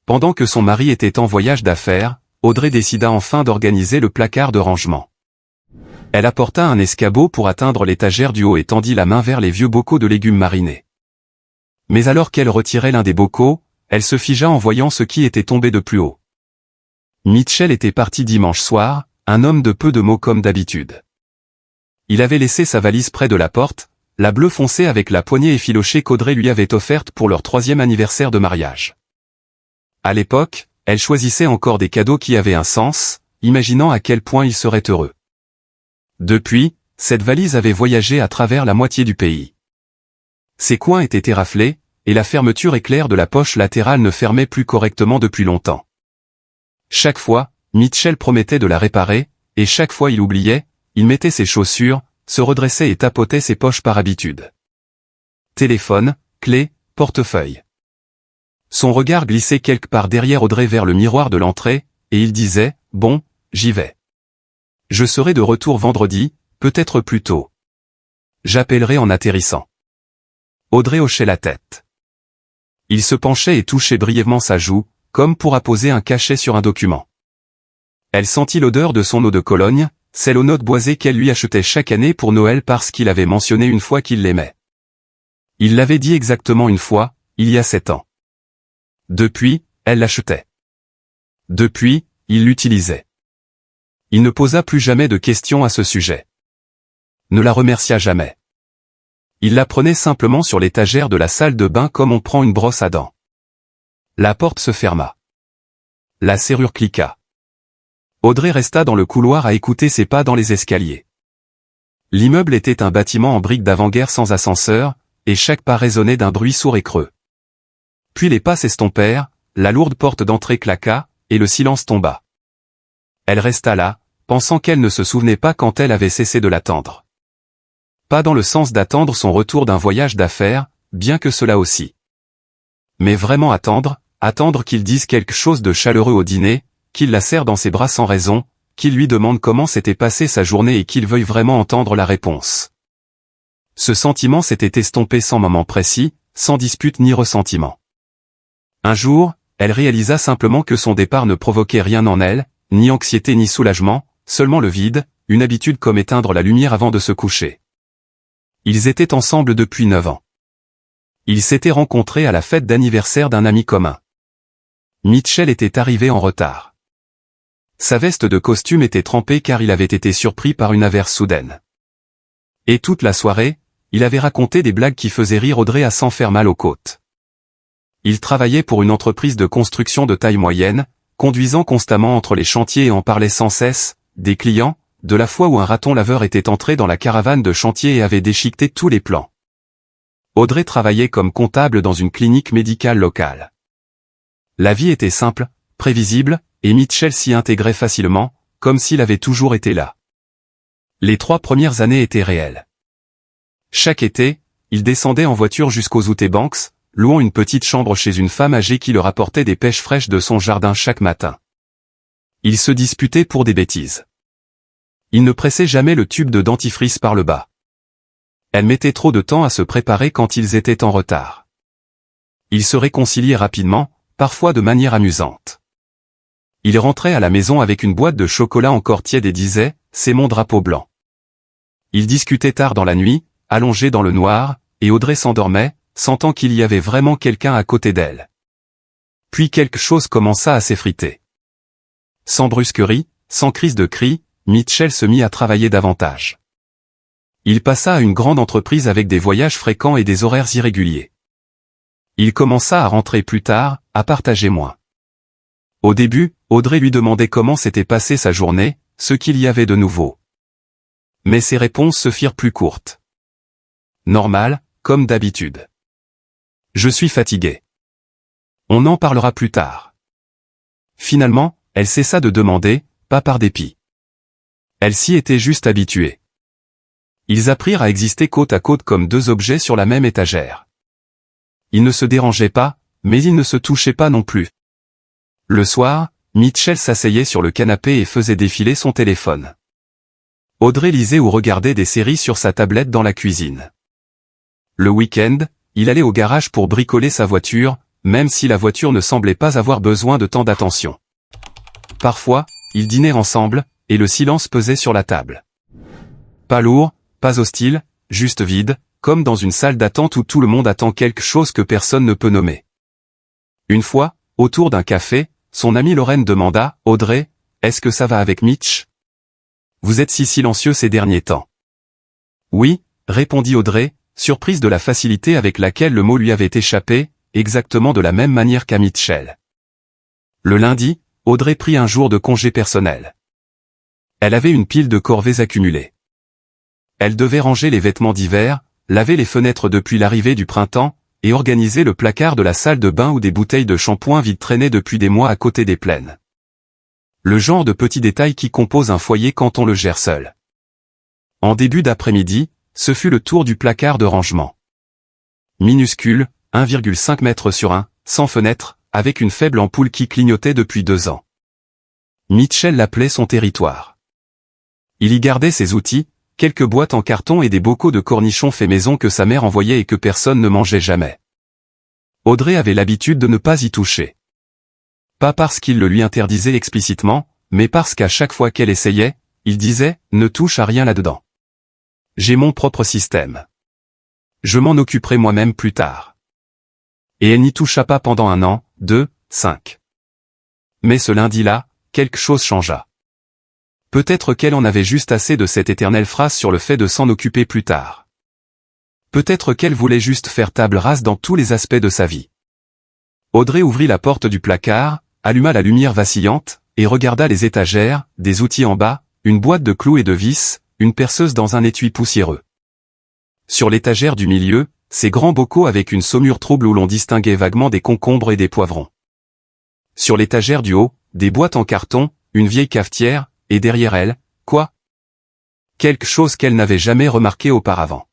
Pendant que son mari était en voyage d'affaires, Audrey décida enfin d'organiser le placard de rangement. Elle apporta un escabeau pour atteindre l'étagère du haut et tendit la main vers les vieux bocaux de légumes marinés. Mais alors qu'elle retirait l'un des bocaux, elle se figea en voyant ce qui était tombé de plus haut. Mitchell était parti dimanche soir, un homme de peu de mots comme d'habitude. Il avait laissé sa valise près de la porte, la bleu foncé avec la poignée effilochée qu'Audrey lui avait offerte pour leur 3e anniversaire de mariage. À l'époque, elle choisissait encore des cadeaux qui avaient un sens, imaginant à quel point il serait heureux. Depuis, cette valise avait voyagé à travers la moitié du pays. Ses coins étaient éraflés, et la fermeture éclair de la poche latérale ne fermait plus correctement depuis longtemps. Chaque fois, Mitchell promettait de la réparer, et chaque fois il oubliait, il mettait ses chaussures, se redressait et tapotait ses poches par habitude. Téléphone, clé, portefeuille. Son regard glissait quelque part derrière Audrey vers le miroir de l'entrée, et il disait, « Bon, j'y vais. Je serai de retour vendredi, peut-être plus tôt. J'appellerai en atterrissant. » Audrey hochait la tête. Il se penchait et touchait brièvement sa joue, comme pour apposer un cachet sur un document. Elle sentit l'odeur de son eau de Cologne, celle aux notes boisées qu'elle lui achetait chaque année pour Noël parce qu'il avait mentionné une fois qu'il l'aimait. Il l'avait dit exactement une fois, il y a 7 ans. Depuis, elle l'achetait. Depuis, il l'utilisait. Il ne posa plus jamais de questions à ce sujet. Ne la remercia jamais. Il la prenait simplement sur l'étagère de la salle de bain comme on prend une brosse à dents. La porte se ferma. La serrure cliqua. Audrey resta dans le couloir à écouter ses pas dans les escaliers. L'immeuble était un bâtiment en briques d'avant-guerre sans ascenseur, et chaque pas résonnait d'un bruit sourd et creux. Puis les pas s'estompèrent, la lourde porte d'entrée claqua, et le silence tomba. Elle resta là, pensant qu'elle ne se souvenait pas quand elle avait cessé de l'attendre. Pas dans le sens d'attendre son retour d'un voyage d'affaires, bien que cela aussi. Mais vraiment attendre qu'il dise quelque chose de chaleureux au dîner, qu'il la serre dans ses bras sans raison, qu'il lui demande comment s'était passée sa journée et qu'il veuille vraiment entendre la réponse. Ce sentiment s'était estompé sans moment précis, sans dispute ni ressentiment. Un jour, elle réalisa simplement que son départ ne provoquait rien en elle, ni anxiété ni soulagement, seulement le vide, une habitude comme éteindre la lumière avant de se coucher. Ils étaient ensemble depuis 9 ans. Ils s'étaient rencontrés à la fête d'anniversaire d'un ami commun. Mitchell était arrivé en retard. Sa veste de costume était trempée car il avait été surpris par une averse soudaine. Et toute la soirée, il avait raconté des blagues qui faisaient rire Audrey à s'en faire mal aux côtes. Il travaillait pour une entreprise de construction de taille moyenne, conduisant constamment entre les chantiers et en parlait sans cesse, des clients, de la fois où un raton laveur était entré dans la caravane de chantier et avait déchiqueté tous les plans. Audrey travaillait comme comptable dans une clinique médicale locale. La vie était simple, prévisible, et Mitchell s'y intégrait facilement, comme s'il avait toujours été là. Les 3 premières années étaient réelles. Chaque été, il descendait en voiture jusqu'aux Outer Banks, louant une petite chambre chez une femme âgée qui leur apportait des pêches fraîches de son jardin chaque matin. Ils se disputaient pour des bêtises. Il ne pressait jamais le tube de dentifrice par le bas. Elle mettait trop de temps à se préparer quand ils étaient en retard. Ils se réconciliaient rapidement, parfois de manière amusante. Il rentrait à la maison avec une boîte de chocolat encore tiède et disait « C'est mon drapeau blanc ». Ils discutaient tard dans la nuit, allongés dans le noir, et Audrey s'endormait, sentant qu'il y avait vraiment quelqu'un à côté d'elle. Puis quelque chose commença à s'effriter. Sans brusquerie, sans crise de cris, Mitchell se mit à travailler davantage. Il passa à une grande entreprise avec des voyages fréquents et des horaires irréguliers. Il commença à rentrer plus tard, à partager moins. Au début, Audrey lui demandait comment s'était passée sa journée, ce qu'il y avait de nouveau. Mais ses réponses se firent plus courtes. Normal, comme d'habitude. Je suis fatigué. On en parlera plus tard. Finalement, elle cessa de demander, pas par dépit. Elle s'y était juste habituée. Ils apprirent à exister côte à côte comme 2 objets sur la même étagère. Ils ne se dérangeaient pas, mais ils ne se touchaient pas non plus. Le soir, Mitchell s'asseyait sur le canapé et faisait défiler son téléphone. Audrey lisait ou regardait des séries sur sa tablette dans la cuisine. Le week-end, il allait au garage pour bricoler sa voiture, même si la voiture ne semblait pas avoir besoin de tant d'attention. Parfois, ils dînaient ensemble, et le silence pesait sur la table. Pas lourd, pas hostile, juste vide, comme dans une salle d'attente où tout le monde attend quelque chose que personne ne peut nommer. Une fois, autour d'un café, son amie Lorraine demanda « Audrey, est-ce que ça va avec Mitch? Vous êtes si silencieux ces derniers temps. » « Oui, » répondit Audrey, surprise de la facilité avec laquelle le mot lui avait échappé, exactement de la même manière qu'à Mitchell. Le lundi, Audrey prit un jour de congé personnel. Elle avait une pile de corvées accumulées. Elle devait ranger les vêtements d'hiver, laver les fenêtres depuis l'arrivée du printemps, et organiser le placard de la salle de bain où des bouteilles de shampoing vides traînaient depuis des mois à côté des plaines. Le genre de petits détails qui composent un foyer quand on le gère seul. En début d'après-midi, ce fut le tour du placard de rangement. Minuscule, 1,5 m sur 1, sans fenêtre, avec une faible ampoule qui clignotait depuis 2 ans. Mitchell l'appelait son territoire. Il y gardait ses outils, quelques boîtes en carton et des bocaux de cornichons faits maison que sa mère envoyait et que personne ne mangeait jamais. Audrey avait l'habitude de ne pas y toucher. Pas parce qu'il le lui interdisait explicitement, mais parce qu'à chaque fois qu'elle essayait, il disait « Ne touche à rien là-dedans. J'ai mon propre système. Je m'en occuperai moi-même plus tard. » Et elle n'y toucha pas pendant 1 an, 2, 5. Mais ce lundi-là, quelque chose changea. Peut-être qu'elle en avait juste assez de cette éternelle phrase sur le fait de s'en occuper plus tard. Peut-être qu'elle voulait juste faire table rase dans tous les aspects de sa vie. Audrey ouvrit la porte du placard, alluma la lumière vacillante, et regarda les étagères, des outils en bas, une boîte de clous et de vis, une perceuse dans un étui poussiéreux. Sur l'étagère du milieu, ces grands bocaux avec une saumure trouble où l'on distinguait vaguement des concombres et des poivrons. Sur l'étagère du haut, des boîtes en carton, une vieille cafetière, et derrière elle, quoi? Quelque chose qu'elle n'avait jamais remarqué auparavant.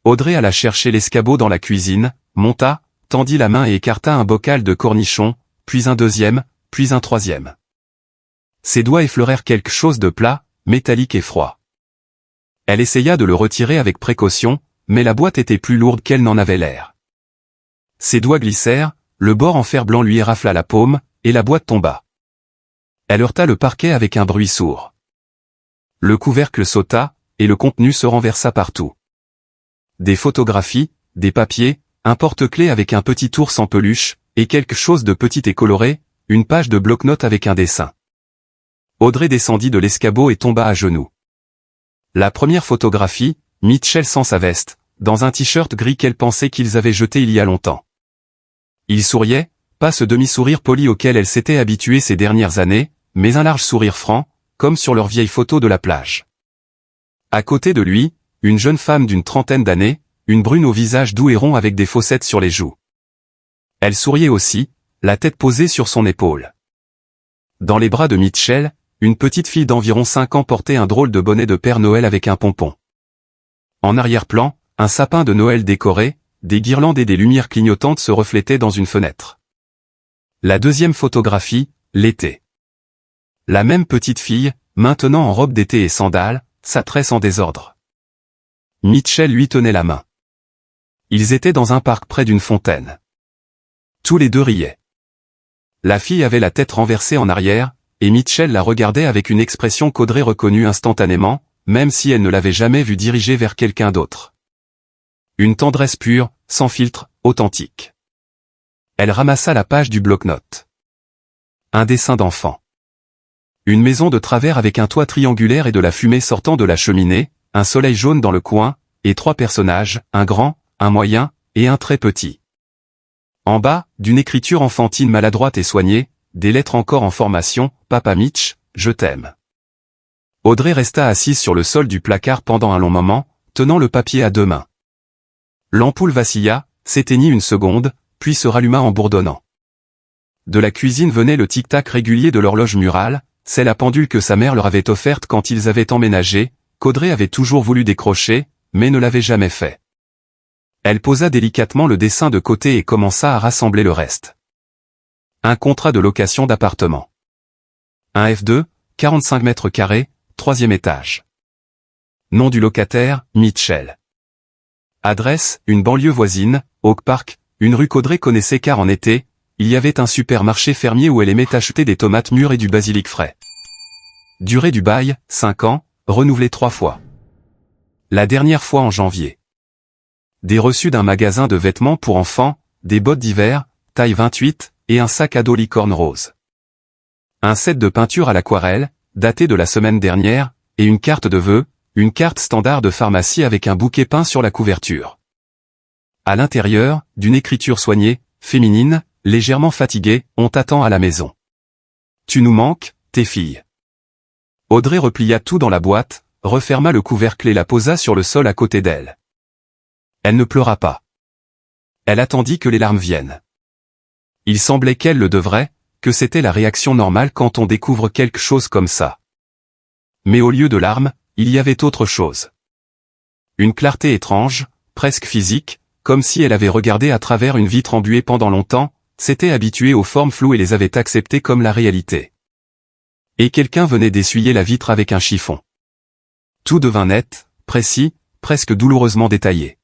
Audrey alla chercher l'escabeau dans la cuisine, monta, tendit la main et écarta un bocal de cornichons, puis un deuxième, puis un troisième. Ses doigts effleurèrent quelque chose de plat, métallique et froid. Elle essaya de le retirer avec précaution, mais la boîte était plus lourde qu'elle n'en avait l'air. Ses doigts glissèrent, le bord en fer blanc lui érafla la paume, et la boîte tomba. Elle heurta le parquet avec un bruit sourd. Le couvercle sauta, et le contenu se renversa partout. Des photographies, des papiers, un porte-clés avec un petit ours en peluche, et quelque chose de petit et coloré, une page de bloc-notes avec un dessin. Audrey descendit de l'escabeau et tomba à genoux. La première photographie, Mitchell sans sa veste, dans un t-shirt gris qu'elle pensait qu'ils avaient jeté il y a longtemps. Il souriait, pas ce demi-sourire poli auquel elle s'était habituée ces dernières années, mais un large sourire franc, comme sur leur vieille photo de la plage. À côté de lui, une jeune femme d'une trentaine d'années, une brune au visage doux et rond avec des fossettes sur les joues. Elle souriait aussi, la tête posée sur son épaule. Dans les bras de Mitchell, une petite fille d'environ 5 ans portait un drôle de bonnet de Père Noël avec un pompon. En arrière-plan, un sapin de Noël décoré, des guirlandes et des lumières clignotantes se reflétaient dans une fenêtre. La deuxième photographie, l'été. La même petite fille, maintenant en robe d'été et sandales, sa tresse en désordre. Mitchell lui tenait la main. Ils étaient dans un parc près d'une fontaine. Tous les deux riaient. La fille avait la tête renversée en arrière, et Mitchell la regardait avec une expression qu'Audrey reconnut instantanément, même si elle ne l'avait jamais vue dirigée vers quelqu'un d'autre. Une tendresse pure, sans filtre, authentique. Elle ramassa la page du bloc-notes. Un dessin d'enfant. Une maison de travers avec un toit triangulaire et de la fumée sortant de la cheminée, un soleil jaune dans le coin, et 3 personnages, un grand, un moyen, et un très petit. En bas, d'une écriture enfantine maladroite et soignée, des lettres encore en formation, « Papa Mitch, je t'aime ». Audrey resta assise sur le sol du placard pendant un long moment, tenant le papier à 2 mains. L'ampoule vacilla, s'éteignit une seconde, puis se ralluma en bourdonnant. De la cuisine venait le tic-tac régulier de l'horloge murale, c'est la pendule que sa mère leur avait offerte quand ils avaient emménagé, qu'Audrey avait toujours voulu décrocher, mais ne l'avait jamais fait. Elle posa délicatement le dessin de côté et commença à rassembler le reste. Un contrat de location d'appartement. Un F2, 45 mètres carrés, 3e étage. Nom du locataire, Mitchell. Adresse, une banlieue voisine, Oak Park, une rue qu'Audrey connaissait car en été, il y avait un supermarché fermier où elle aimait acheter des tomates mûres et du basilic frais. Durée du bail, 5 ans, renouvelé 3 fois. La dernière fois en janvier. Des reçus d'un magasin de vêtements pour enfants, des bottes d'hiver, taille 28, et un sac à dos licorne rose. Un set de peinture à l'aquarelle, daté de la semaine dernière, et une carte de vœux, une carte standard de pharmacie avec un bouquet peint sur la couverture. À l'intérieur, d'une écriture soignée, féminine, légèrement fatiguée, on t'attend à la maison. Tu nous manques, tes filles. Audrey replia tout dans la boîte, referma le couvercle et la posa sur le sol à côté d'elle. Elle ne pleura pas. Elle attendit que les larmes viennent. Il semblait qu'elle le devrait, que c'était la réaction normale quand on découvre quelque chose comme ça. Mais au lieu de larmes, il y avait autre chose. Une clarté étrange, presque physique, comme si elle avait regardé à travers une vitre embuée pendant longtemps, s'était habituée aux formes floues et les avait acceptées comme la réalité. Et quelqu'un venait d'essuyer la vitre avec un chiffon. Tout devint net, précis, presque douloureusement détaillé.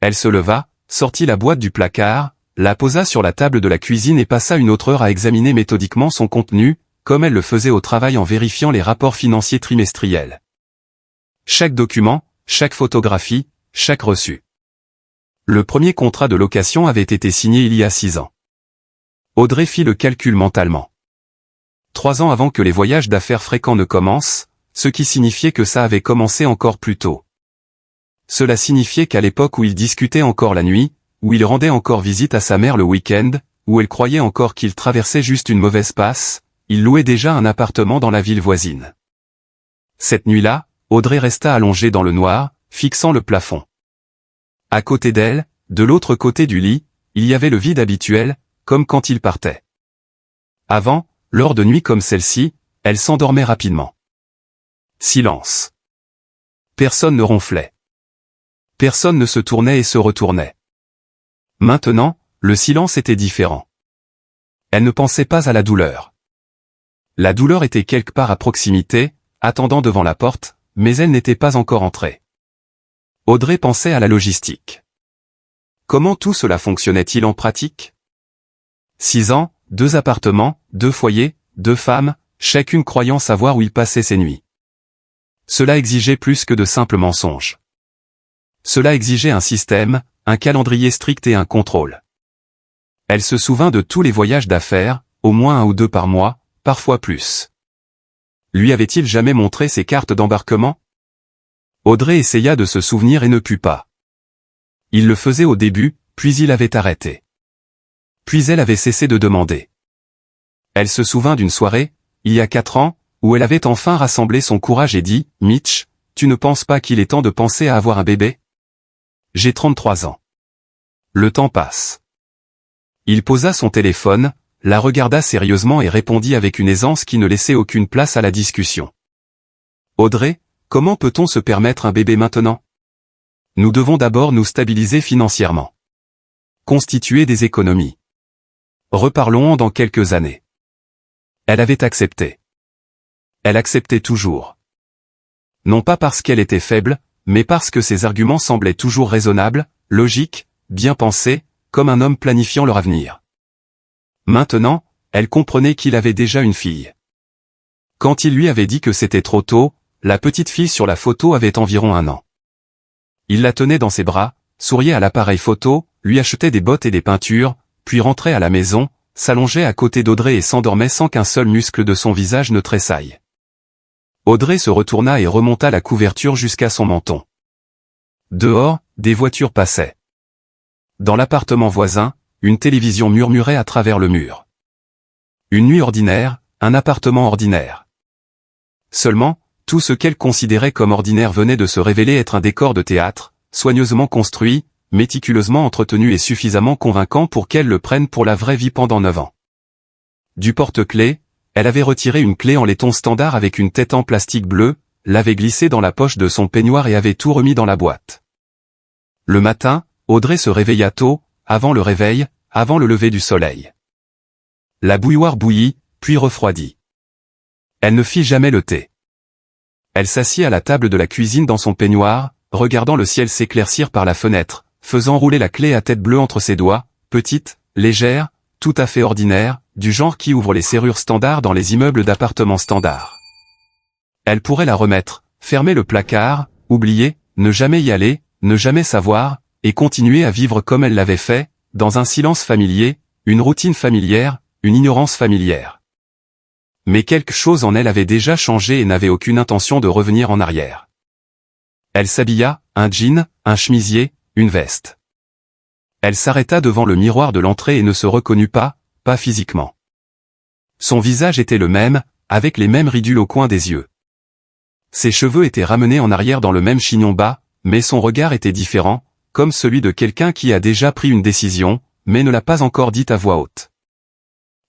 Elle se leva, sortit la boîte du placard, la posa sur la table de la cuisine et passa une autre heure à examiner méthodiquement son contenu, comme elle le faisait au travail en vérifiant les rapports financiers trimestriels. Chaque document, chaque photographie, chaque reçu. Le premier contrat de location avait été signé il y a 6 ans. Audrey fit le calcul mentalement. 3 ans avant que les voyages d'affaires fréquents ne commencent, ce qui signifiait que ça avait commencé encore plus tôt. Cela signifiait qu'à l'époque où il discutait encore la nuit, où il rendait encore visite à sa mère le week-end, où elle croyait encore qu'il traversait juste une mauvaise passe, il louait déjà un appartement dans la ville voisine. Cette nuit-là, Audrey resta allongée dans le noir, fixant le plafond. À côté d'elle, de l'autre côté du lit, il y avait le vide habituel, comme quand il partait. Avant, lors de nuits comme celle-ci, elle s'endormait rapidement. Silence. Personne ne ronflait. Personne ne se tournait et se retournait. Maintenant, le silence était différent. Elle ne pensait pas à la douleur. La douleur était quelque part à proximité, attendant devant la porte, mais elle n'était pas encore entrée. Audrey pensait à la logistique. Comment tout cela fonctionnait-il en pratique? 6 ans, 2 appartements, 2 foyers, 2 femmes, chacune croyant savoir où il passait ses nuits. Cela exigeait plus que de simples mensonges. Cela exigeait un système, un calendrier strict et un contrôle. Elle se souvint de tous les voyages d'affaires, au moins 1 ou 2 par mois, parfois plus. Lui avait-il jamais montré ses cartes d'embarquement? Audrey essaya de se souvenir et ne put pas. Il le faisait au début, puis il avait arrêté. Puis elle avait cessé de demander. Elle se souvint d'une soirée, il y a 4 ans, où elle avait enfin rassemblé son courage et dit, « Mitch, tu ne penses pas qu'il est temps de penser à avoir un bébé? J'ai 33 ans. Le temps passe. » Il posa son téléphone, la regarda sérieusement et répondit avec une aisance qui ne laissait aucune place à la discussion. « Audrey, comment peut-on se permettre un bébé maintenant? Nous devons d'abord nous stabiliser financièrement. Constituer des économies. Reparlons dans quelques années. » Elle avait accepté. Elle acceptait toujours. Non pas parce qu'elle était faible, mais parce que ses arguments semblaient toujours raisonnables, logiques, bien pensés, comme un homme planifiant leur avenir. Maintenant, elle comprenait qu'il avait déjà une fille. Quand il lui avait dit que c'était trop tôt, la petite fille sur la photo avait environ 1 an. Il la tenait dans ses bras, souriait à l'appareil photo, lui achetait des bottes et des peintures, puis rentrait à la maison, s'allongeait à côté d'Audrey et s'endormait sans qu'un seul muscle de son visage ne tressaille. Audrey se retourna et remonta la couverture jusqu'à son menton. Dehors, des voitures passaient. Dans l'appartement voisin, une télévision murmurait à travers le mur. Une nuit ordinaire, un appartement ordinaire. Seulement, tout ce qu'elle considérait comme ordinaire venait de se révéler être un décor de théâtre, soigneusement construit, méticuleusement entretenu et suffisamment convaincant pour qu'elle le prenne pour la vraie vie pendant 9 ans. Du porte-clés, elle avait retiré une clé en laiton standard avec une tête en plastique bleu, l'avait glissée dans la poche de son peignoir et avait tout remis dans la boîte. Le matin, Audrey se réveilla tôt, avant le réveil, avant le lever du soleil. La bouilloire bouillit, puis refroidit. Elle ne fit jamais le thé. Elle s'assit à la table de la cuisine dans son peignoir, regardant le ciel s'éclaircir par la fenêtre, faisant rouler la clé à tête bleue entre ses doigts, petite, légère, tout à fait ordinaire, du genre qui ouvre les serrures standards dans les immeubles d'appartements standards. Elle pourrait la remettre, fermer le placard, oublier, ne jamais y aller, ne jamais savoir, et continuer à vivre comme elle l'avait fait, dans un silence familier, une routine familière, une ignorance familière. Mais quelque chose en elle avait déjà changé et n'avait aucune intention de revenir en arrière. Elle s'habilla, un jean, un chemisier, une veste. Elle s'arrêta devant le miroir de l'entrée et ne se reconnut pas physiquement. Son visage était le même, avec les mêmes ridules au coin des yeux. Ses cheveux étaient ramenés en arrière dans le même chignon bas, mais son regard était différent, comme celui de quelqu'un qui a déjà pris une décision, mais ne l'a pas encore dite à voix haute.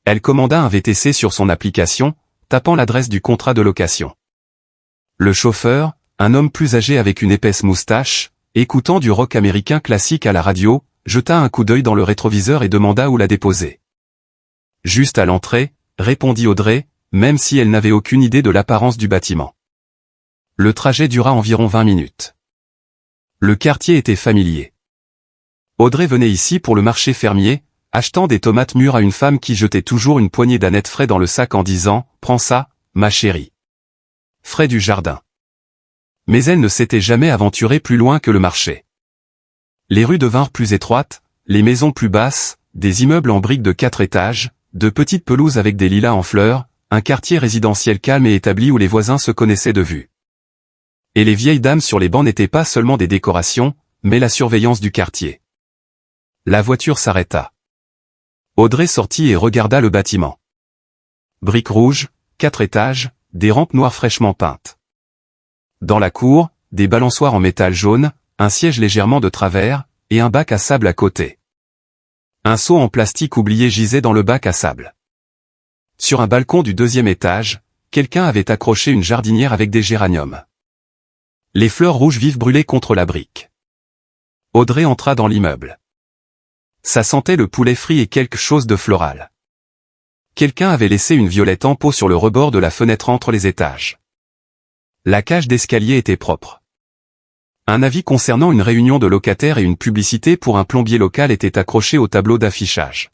Elle commanda un VTC sur son application, tapant l'adresse du contrat de location. Le chauffeur, un homme plus âgé avec une épaisse moustache, écoutant du rock américain classique à la radio, jeta un coup d'œil dans le rétroviseur et demanda où la déposer. Juste à l'entrée, répondit Audrey, même si elle n'avait aucune idée de l'apparence du bâtiment. Le trajet dura environ 20 minutes. Le quartier était familier. Audrey venait ici pour le marché fermier, achetant des tomates mûres à une femme qui jetait toujours une poignée d'anettes frais dans le sac en disant « Prends ça, ma chérie. » Frais du jardin. Mais elle ne s'était jamais aventurée plus loin que le marché. Les rues devinrent plus étroites, les maisons plus basses, des immeubles en briques de 4 étages, de petites pelouses avec des lilas en fleurs, un quartier résidentiel calme et établi où les voisins se connaissaient de vue. Et les vieilles dames sur les bancs n'étaient pas seulement des décorations, mais la surveillance du quartier. La voiture s'arrêta. Audrey sortit et regarda le bâtiment. Briques rouges, 4 étages, des rampes noires fraîchement peintes. Dans la cour, des balançoires en métal jaune, un siège légèrement de travers, et un bac à sable à côté. Un seau en plastique oublié gisait dans le bac à sable. Sur un balcon du 2e étage, quelqu'un avait accroché une jardinière avec des géraniums. Les fleurs rouges vives brûlaient contre la brique. Audrey entra dans l'immeuble. Ça sentait le poulet frit et quelque chose de floral. Quelqu'un avait laissé une violette en pot sur le rebord de la fenêtre entre les étages. La cage d'escalier était propre. Un avis concernant une réunion de locataires et une publicité pour un plombier local était accroché au tableau d'affichage.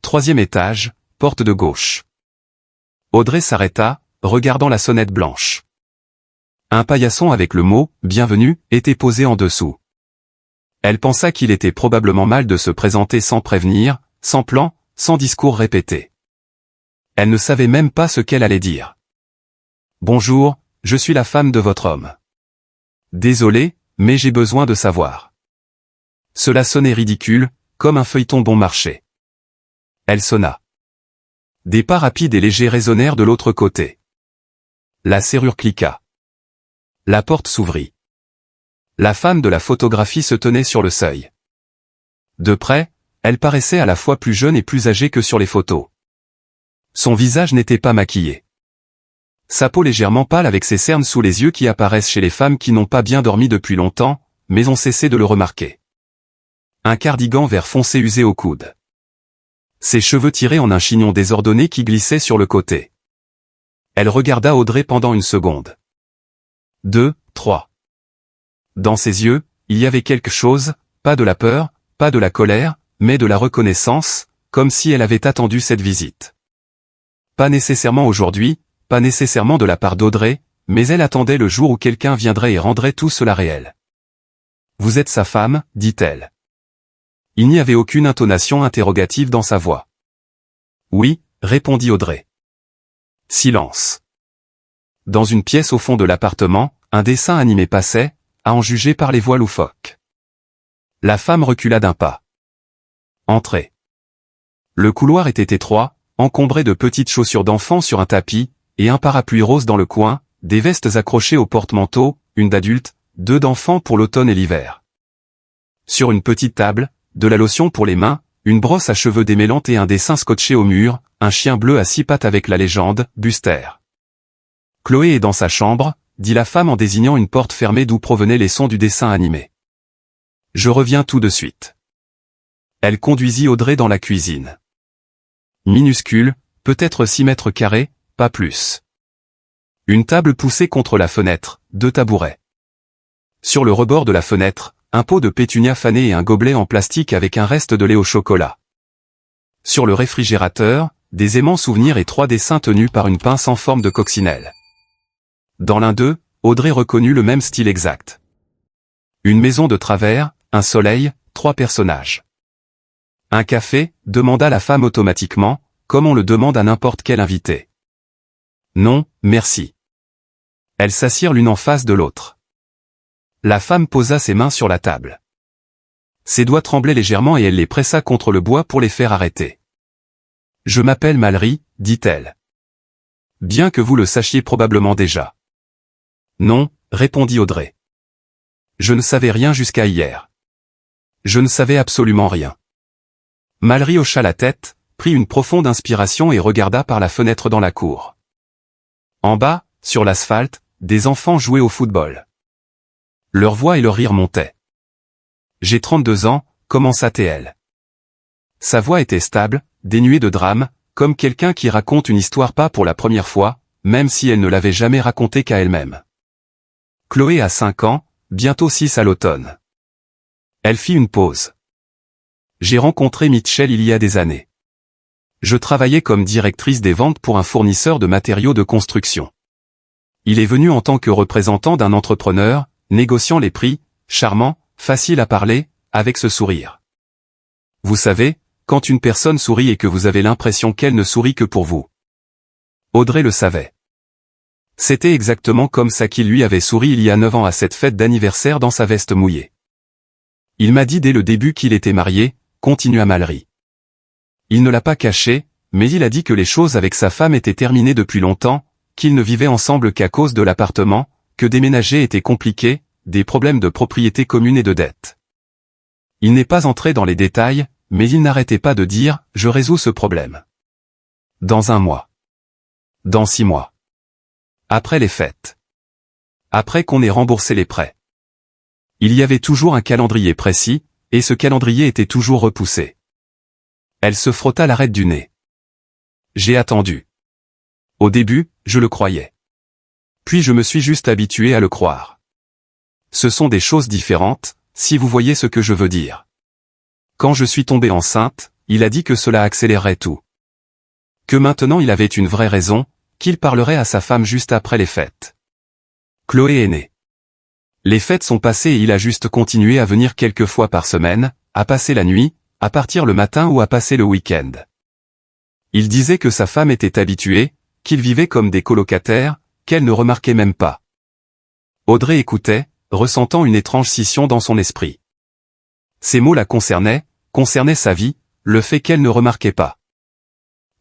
3e étage, porte de gauche. Audrey s'arrêta, regardant la sonnette blanche. Un paillasson avec le mot « Bienvenue » était posé en dessous. Elle pensa qu'il était probablement mal de se présenter sans prévenir, sans plan, sans discours répété. Elle ne savait même pas ce qu'elle allait dire. « Bonjour, je suis la femme de votre homme. Désolé, mais j'ai besoin de savoir. » Cela sonnait ridicule, comme un feuilleton bon marché. Elle sonna. Des pas rapides et légers résonnèrent de l'autre côté. La serrure cliqua. La porte s'ouvrit. La femme de la photographie se tenait sur le seuil. De près, elle paraissait à la fois plus jeune et plus âgée que sur les photos. Son visage n'était pas maquillé. Sa peau légèrement pâle avec ses cernes sous les yeux qui apparaissent chez les femmes qui n'ont pas bien dormi depuis longtemps, mais ont cessé de le remarquer. Un cardigan vert foncé usé au coude. Ses cheveux tirés en un chignon désordonné qui glissait sur le côté. Elle regarda Audrey pendant une seconde. 2, 3. Dans ses yeux, il y avait quelque chose, pas de la peur, pas de la colère, mais de la reconnaissance, comme si elle avait attendu cette visite. Pas nécessairement aujourd'hui, pas nécessairement de la part d'Audrey, mais elle attendait le jour où quelqu'un viendrait et rendrait tout cela réel. « Vous êtes sa femme » dit-elle. Il n'y avait aucune intonation interrogative dans sa voix. « Oui » répondit Audrey. Silence. Dans une pièce au fond de l'appartement, un dessin animé passait, à en juger par les voix loufoques. La femme recula d'un pas. Entrez. Le couloir était étroit, encombré de petites chaussures d'enfants sur un tapis, et un parapluie rose dans le coin, des vestes accrochées au porte-manteau, une d'adulte, 2 d'enfants pour l'automne et l'hiver. Sur une petite table, de la lotion pour les mains, une brosse à cheveux démêlante et un dessin scotché au mur, un chien bleu à 6 pattes avec la légende « Buster ». Chloé est dans sa chambre, dit la femme en désignant une porte fermée d'où provenaient les sons du dessin animé. Je reviens tout de suite. Elle conduisit Audrey dans la cuisine. Minuscule, peut-être 6 mètres carrés, pas plus. Une table poussée contre la fenêtre, 2 tabourets. Sur le rebord de la fenêtre, un pot de pétunia fané et un gobelet en plastique avec un reste de lait au chocolat. Sur le réfrigérateur, des aimants souvenirs et 3 dessins tenus par une pince en forme de coccinelle. Dans l'un d'eux, Audrey reconnut le même style exact. Une maison de travers, un soleil, 3 personnages. Un café, demanda la femme automatiquement, comme on le demande à n'importe quel invité. Non, merci. Elles s'assirent l'une en face de l'autre. La femme posa ses mains sur la table. Ses doigts tremblaient légèrement et elle les pressa contre le bois pour les faire arrêter. « Je m'appelle Mallory, dit-elle. Bien que vous le sachiez probablement déjà. » Non, répondit Audrey. Je ne savais rien jusqu'à hier. Je ne savais absolument rien. Mallory hocha la tête, prit une profonde inspiration et regarda par la fenêtre dans la cour. En bas, sur l'asphalte, des enfants jouaient au football. Leur voix et leur rire montaient. J'ai 32 ans, commença-t-elle. Sa voix était stable, dénuée de drame, comme quelqu'un qui raconte une histoire pas pour la première fois, même si elle ne l'avait jamais racontée qu'à elle-même. Chloé a 5 ans, bientôt 6 à l'automne. Elle fit une pause. J'ai rencontré Mitchell il y a des années. Je travaillais comme directrice des ventes pour un fournisseur de matériaux de construction. Il est venu en tant que représentant d'un entrepreneur, négociant les prix, charmant, facile à parler, avec ce sourire. Vous savez, quand une personne sourit et que vous avez l'impression qu'elle ne sourit que pour vous. Audrey le savait. C'était exactement comme ça qu'il lui avait souri il y a 9 ans à cette fête d'anniversaire dans sa veste mouillée. Il m'a dit dès le début qu'il était marié, continua Mallory. Il ne l'a pas caché, mais il a dit que les choses avec sa femme étaient terminées depuis longtemps, qu'ils ne vivaient ensemble qu'à cause de l'appartement, que déménager était compliqué, des problèmes de propriété commune et de dette. Il n'est pas entré dans les détails, mais il n'arrêtait pas de dire « Je résous ce problème. » Dans 1 mois. Dans 6 mois. Après les fêtes. Après qu'on ait remboursé les prêts. Il y avait toujours un calendrier précis, et ce calendrier était toujours repoussé. Elle se frotta l'arête du nez. J'ai attendu. Au début, je le croyais. Puis je me suis juste habitué à le croire. Ce sont des choses différentes, si vous voyez ce que je veux dire. Quand je suis tombée enceinte, il a dit que cela accélérerait tout. Que maintenant il avait une vraie raison, qu'il parlerait à sa femme juste après les fêtes. Chloé est née. Les fêtes sont passées et il a juste continué à venir quelques fois par semaine, à passer la nuit, à partir le matin ou à passer le week-end. Il disait que sa femme était habituée, qu'ils vivaient comme des colocataires, qu'elle ne remarquait même pas. Audrey écoutait, ressentant une étrange scission dans son esprit. Ces mots la concernaient sa vie, le fait qu'elle ne remarquait pas.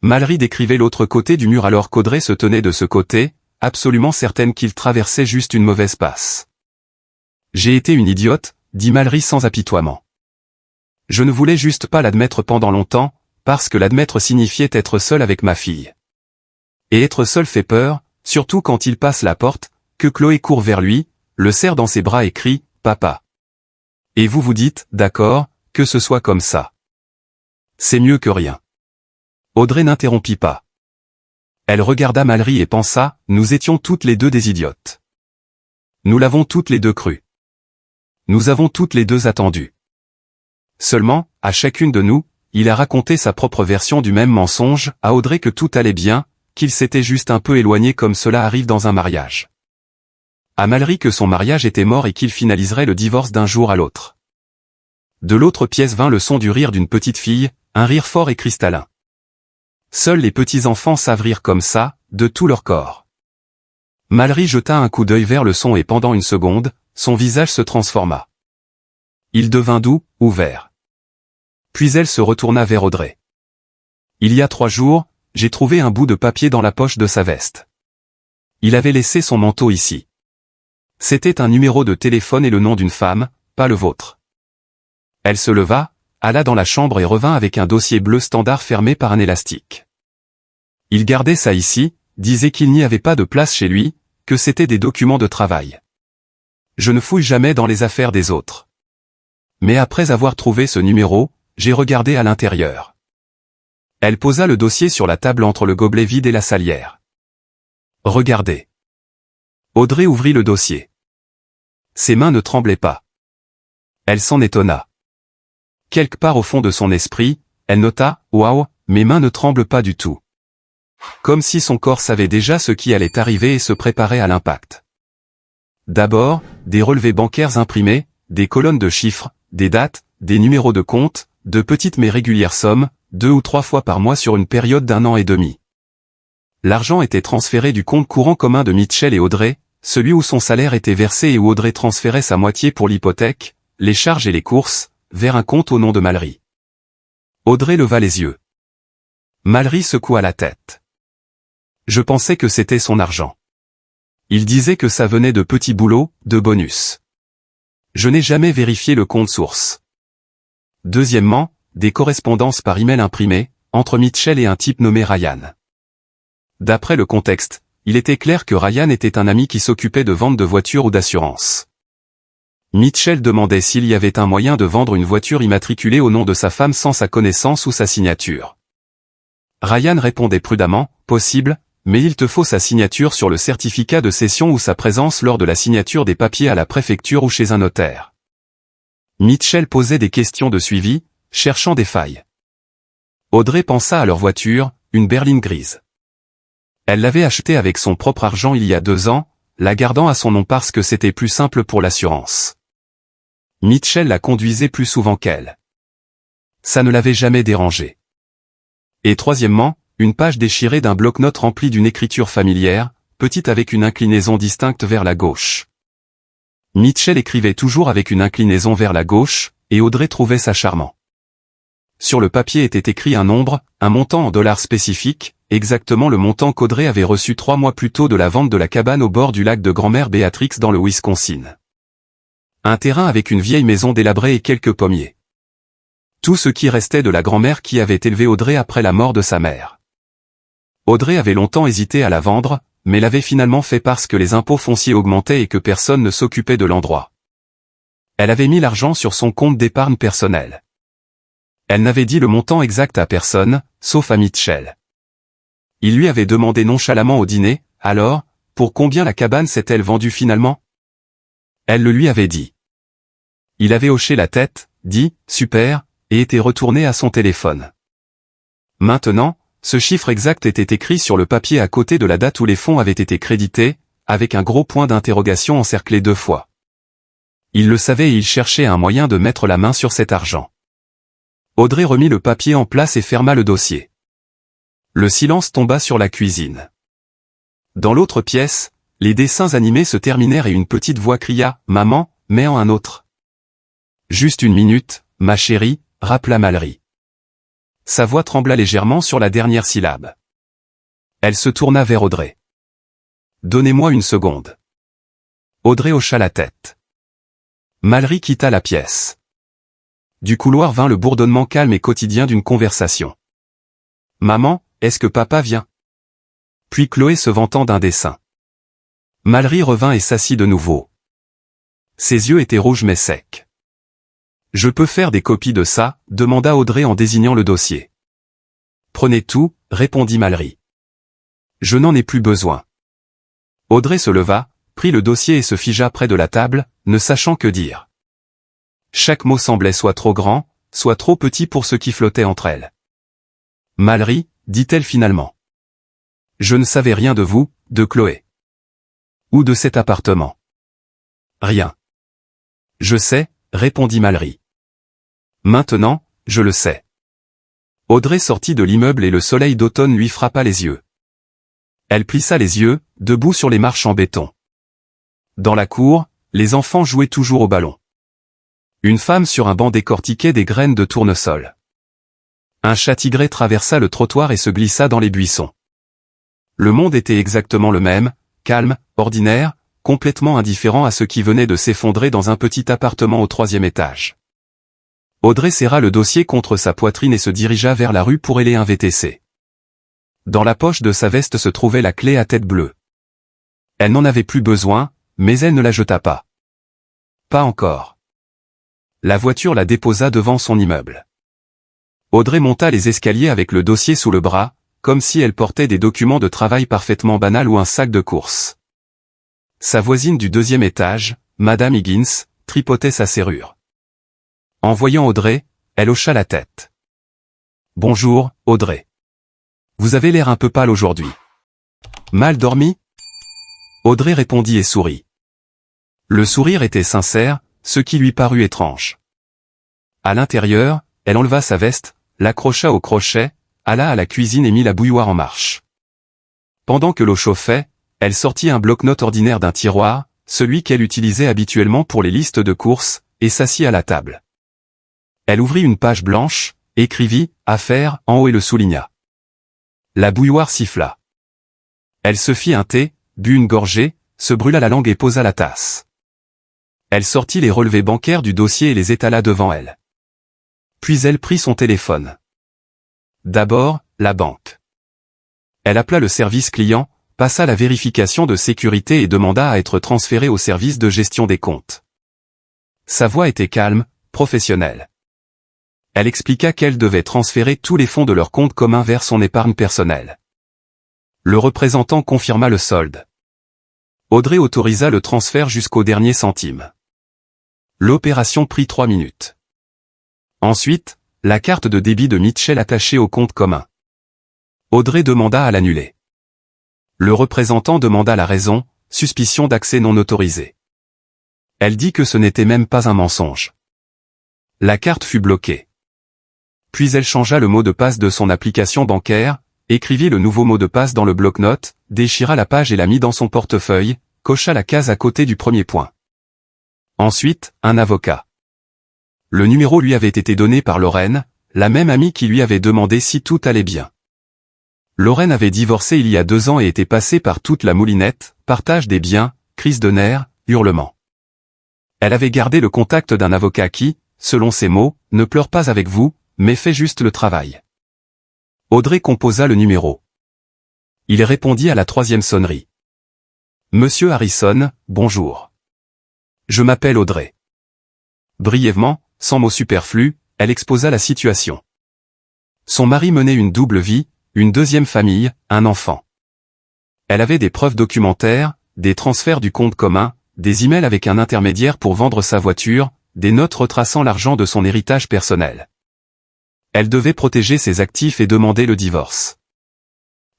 Mallory décrivait l'autre côté du mur alors qu'Audrey se tenait de ce côté, absolument certaine qu'il traversait juste une mauvaise passe. J'ai été une idiote, dit Mallory sans apitoiement. Je ne voulais juste pas l'admettre pendant longtemps, parce que l'admettre signifiait être seul avec ma fille. Et être seul fait peur, surtout quand il passe la porte, que Chloé court vers lui, le serre dans ses bras et crie « Papa ». Et vous vous dites « D'accord, que ce soit comme ça. C'est mieux que rien. » Audrey n'interrompit pas. Elle regarda Mallory et pensa « Nous étions toutes les deux des idiotes. Nous l'avons toutes les deux cru. Nous avons toutes les deux attendu. Seulement, à chacune de nous, il a raconté sa propre version du même mensonge, à Audrey que tout allait bien, qu'il s'était juste un peu éloigné comme cela arrive dans un mariage. À Mallory que son mariage était mort et qu'il finaliserait le divorce d'un jour à l'autre. De l'autre pièce vint le son du rire d'une petite fille, un rire fort et cristallin. Seuls les petits enfants savent rire comme ça, de tout leur corps. Mallory jeta un coup d'œil vers le son et pendant une seconde, son visage se transforma. Il devint doux, ouvert. Puis elle se retourna vers Audrey. Il y a 3 jours, j'ai trouvé un bout de papier dans la poche de sa veste. Il avait laissé son manteau ici. C'était un numéro de téléphone et le nom d'une femme, pas le vôtre. Elle se leva, alla dans la chambre et revint avec un dossier bleu standard fermé par un élastique. Il gardait ça ici, disait qu'il n'y avait pas de place chez lui, que c'était des documents de travail. Je ne fouille jamais dans les affaires des autres. Mais après avoir trouvé ce numéro, j'ai regardé à l'intérieur. Elle posa le dossier sur la table entre le gobelet vide et la salière. Regardez. Audrey ouvrit le dossier. Ses mains ne tremblaient pas. Elle s'en étonna. Quelque part au fond de son esprit, elle nota « Waouh, mes mains ne tremblent pas du tout ». Comme si son corps savait déjà ce qui allait arriver et se préparait à l'impact. D'abord, des relevés bancaires imprimés, des colonnes de chiffres, des dates, des numéros de compte, de petites mais régulières sommes, 2 ou 3 fois par mois sur une période d'1 an et demi. L'argent était transféré du compte courant commun de Mitchell et Audrey, celui où son salaire était versé et où Audrey transférait sa moitié pour l'hypothèque, les charges et les courses, vers un compte au nom de Mallory. Audrey leva les yeux. Mallory secoua la tête. Je pensais que c'était son argent. Il disait que ça venait de petits boulots, de bonus. Je n'ai jamais vérifié le compte source. Deuxièmement, des correspondances par email imprimées, entre Mitchell et un type nommé Ryan. D'après le contexte, il était clair que Ryan était un ami qui s'occupait de vente de voitures ou d'assurance. Mitchell demandait s'il y avait un moyen de vendre une voiture immatriculée au nom de sa femme sans sa connaissance ou sa signature. Ryan répondait prudemment, possible, mais il te faut sa signature sur le certificat de cession ou sa présence lors de la signature des papiers à la préfecture ou chez un notaire. Mitchell posait des questions de suivi, cherchant des failles. Audrey pensa à leur voiture, une berline grise. Elle l'avait achetée avec son propre argent il y a 2 ans, la gardant à son nom parce que c'était plus simple pour l'assurance. Mitchell la conduisait plus souvent qu'elle. Ça ne l'avait jamais dérangée. Et troisièmement, une page déchirée d'un bloc-notes rempli d'une écriture familière, petite avec une inclinaison distincte vers la gauche. Mitchell écrivait toujours avec une inclinaison vers la gauche, et Audrey trouvait ça charmant. Sur le papier était écrit un nombre, un montant en dollars spécifiques, exactement le montant qu'Audrey avait reçu 3 mois plus tôt de la vente de la cabane au bord du lac de grand-mère Béatrix dans le Wisconsin. Un terrain avec une vieille maison délabrée et quelques pommiers. Tout ce qui restait de la grand-mère qui avait élevé Audrey après la mort de sa mère. Audrey avait longtemps hésité à la vendre, mais l'avait finalement fait parce que les impôts fonciers augmentaient et que personne ne s'occupait de l'endroit. Elle avait mis l'argent sur son compte d'épargne personnel. Elle n'avait dit le montant exact à personne, sauf à Mitchell. Il lui avait demandé nonchalamment au dîner, alors, pour combien la cabane s'est-elle vendue finalement? Elle le lui avait dit. Il avait hoché la tête, dit « super », et était retourné à son téléphone. Maintenant, ce chiffre exact était écrit sur le papier à côté de la date où les fonds avaient été crédités, avec un gros point d'interrogation encerclé 2 fois. Il le savait et il cherchait un moyen de mettre la main sur cet argent. Audrey remit le papier en place et ferma le dossier. Le silence tomba sur la cuisine. Dans l'autre pièce, les dessins animés se terminèrent et une petite voix cria « Maman, mets en un autre ». Juste 1 minute, ma chérie, rappela Mallory. Sa voix trembla légèrement sur la dernière syllabe. Elle se tourna vers Audrey. Donnez-moi 1 seconde. Audrey hocha la tête. Mallory quitta la pièce. Du couloir vint le bourdonnement calme et quotidien d'une conversation. Maman, est-ce que papa vient? Puis Chloé se vantant d'un dessin. Mallory revint et s'assit de nouveau. Ses yeux étaient rouges mais secs. Je peux faire des copies de ça, demanda Audrey en désignant le dossier. Prenez tout, répondit Mallory. Je n'en ai plus besoin. Audrey se leva, prit le dossier et se figea près de la table, ne sachant que dire. Chaque mot semblait soit trop grand, soit trop petit pour ce qui flottait entre elles. Mallory, dit-elle finalement. Je ne savais rien de vous, de Chloé. Ou de cet appartement. Rien. Je sais, répondit Mallory. Maintenant, je le sais. Audrey sortit de l'immeuble et le soleil d'automne lui frappa les yeux. Elle plissa les yeux, debout sur les marches en béton. Dans la cour, les enfants jouaient toujours au ballon. Une femme sur un banc décortiquait des graines de tournesol. Un chat tigré traversa le trottoir et se glissa dans les buissons. Le monde était exactement le même, calme, ordinaire, complètement indifférent à ce qui venait de s'effondrer dans un petit appartement au 3e étage. Audrey serra le dossier contre sa poitrine et se dirigea vers la rue pour héler un VTC. Dans la poche de sa veste se trouvait la clé à tête bleue. Elle n'en avait plus besoin, mais elle ne la jeta pas. Pas encore. La voiture la déposa devant son immeuble. Audrey monta les escaliers avec le dossier sous le bras, comme si elle portait des documents de travail parfaitement banals ou un sac de course. Sa voisine du 2e étage, Madame Higgins, tripotait sa serrure. En voyant Audrey, elle hocha la tête. « Bonjour, Audrey. Vous avez l'air un peu pâle aujourd'hui. Mal dormi ?» Audrey répondit et sourit. Le sourire était sincère, ce qui lui parut étrange. À l'intérieur, elle enleva sa veste, l'accrocha au crochet, alla à la cuisine et mit la bouilloire en marche. Pendant que l'eau chauffait, elle sortit un bloc-notes ordinaire d'un tiroir, celui qu'elle utilisait habituellement pour les listes de courses, et s'assit à la table. Elle ouvrit une page blanche, écrivit « Affaires » en haut et le souligna. La bouilloire siffla. Elle se fit un thé, but une gorgée, se brûla la langue et posa la tasse. Elle sortit les relevés bancaires du dossier et les étala devant elle. Puis elle prit son téléphone. D'abord, la banque. Elle appela le service client, passa la vérification de sécurité et demanda à être transférée au service de gestion des comptes. Sa voix était calme, professionnelle. Elle expliqua qu'elle devait transférer tous les fonds de leur compte commun vers son épargne personnelle. Le représentant confirma le solde. Audrey autorisa le transfert jusqu'au dernier centime. L'opération prit 3 minutes. Ensuite, la carte de débit de Mitchell attachée au compte commun. Audrey demanda à l'annuler. Le représentant demanda la raison, suspicion d'accès non autorisé. Elle dit que ce n'était même pas un mensonge. La carte fut bloquée. Puis elle changea le mot de passe de son application bancaire, écrivit le nouveau mot de passe dans le bloc-notes, déchira la page et la mit dans son portefeuille, cocha la case à côté du premier point. Ensuite, un avocat. Le numéro lui avait été donné par Lorraine, la même amie qui lui avait demandé si tout allait bien. Lorraine avait divorcé il y a 2 ans et était passée par toute la moulinette, partage des biens, crise de nerfs, hurlements. Elle avait gardé le contact d'un avocat qui, selon ses mots, ne pleure pas avec vous, mais fait juste le travail. Audrey composa le numéro. Il répondit à la 3e sonnerie. Monsieur Harrison, bonjour. Je m'appelle Audrey. Brièvement, sans mots superflus, elle exposa la situation. Son mari menait une double vie, une 2e famille, un enfant. Elle avait des preuves documentaires, des transferts du compte commun, des emails avec un intermédiaire pour vendre sa voiture, des notes retraçant l'argent de son héritage personnel. Elle devait protéger ses actifs et demander le divorce.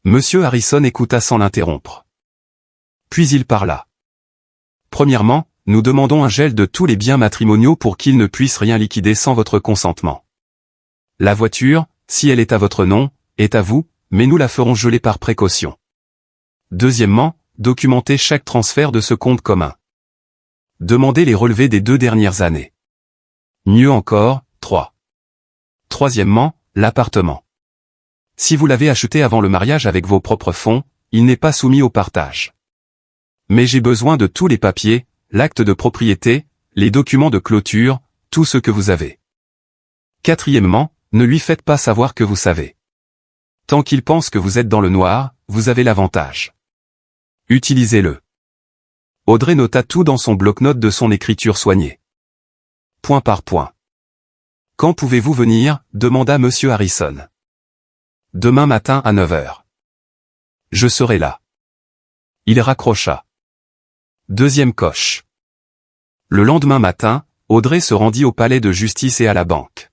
Monsieur Harrison écouta sans l'interrompre. Puis il parla. Premièrement, nous demandons un gel de tous les biens matrimoniaux pour qu'ils ne puissent rien liquider sans votre consentement. La voiture, si elle est à votre nom, est à vous, mais nous la ferons geler par précaution. Deuxièmement, documentez chaque transfert de ce compte commun. Demandez les relevés des 2 dernières années. Mieux encore, 3. Troisièmement, l'appartement. Si vous l'avez acheté avant le mariage avec vos propres fonds, il n'est pas soumis au partage. Mais j'ai besoin de tous les papiers, l'acte de propriété, les documents de clôture, tout ce que vous avez. Quatrièmement, ne lui faites pas savoir que vous savez. Tant qu'il pense que vous êtes dans le noir, vous avez l'avantage. Utilisez-le. Audrey nota tout dans son bloc-notes de son écriture soignée. Point par point. Quand pouvez-vous venir, demanda Monsieur Harrison. Demain matin à 9h. Je serai là. Il raccrocha. 2e coche. Le lendemain matin, Audrey se rendit au palais de justice et à la banque.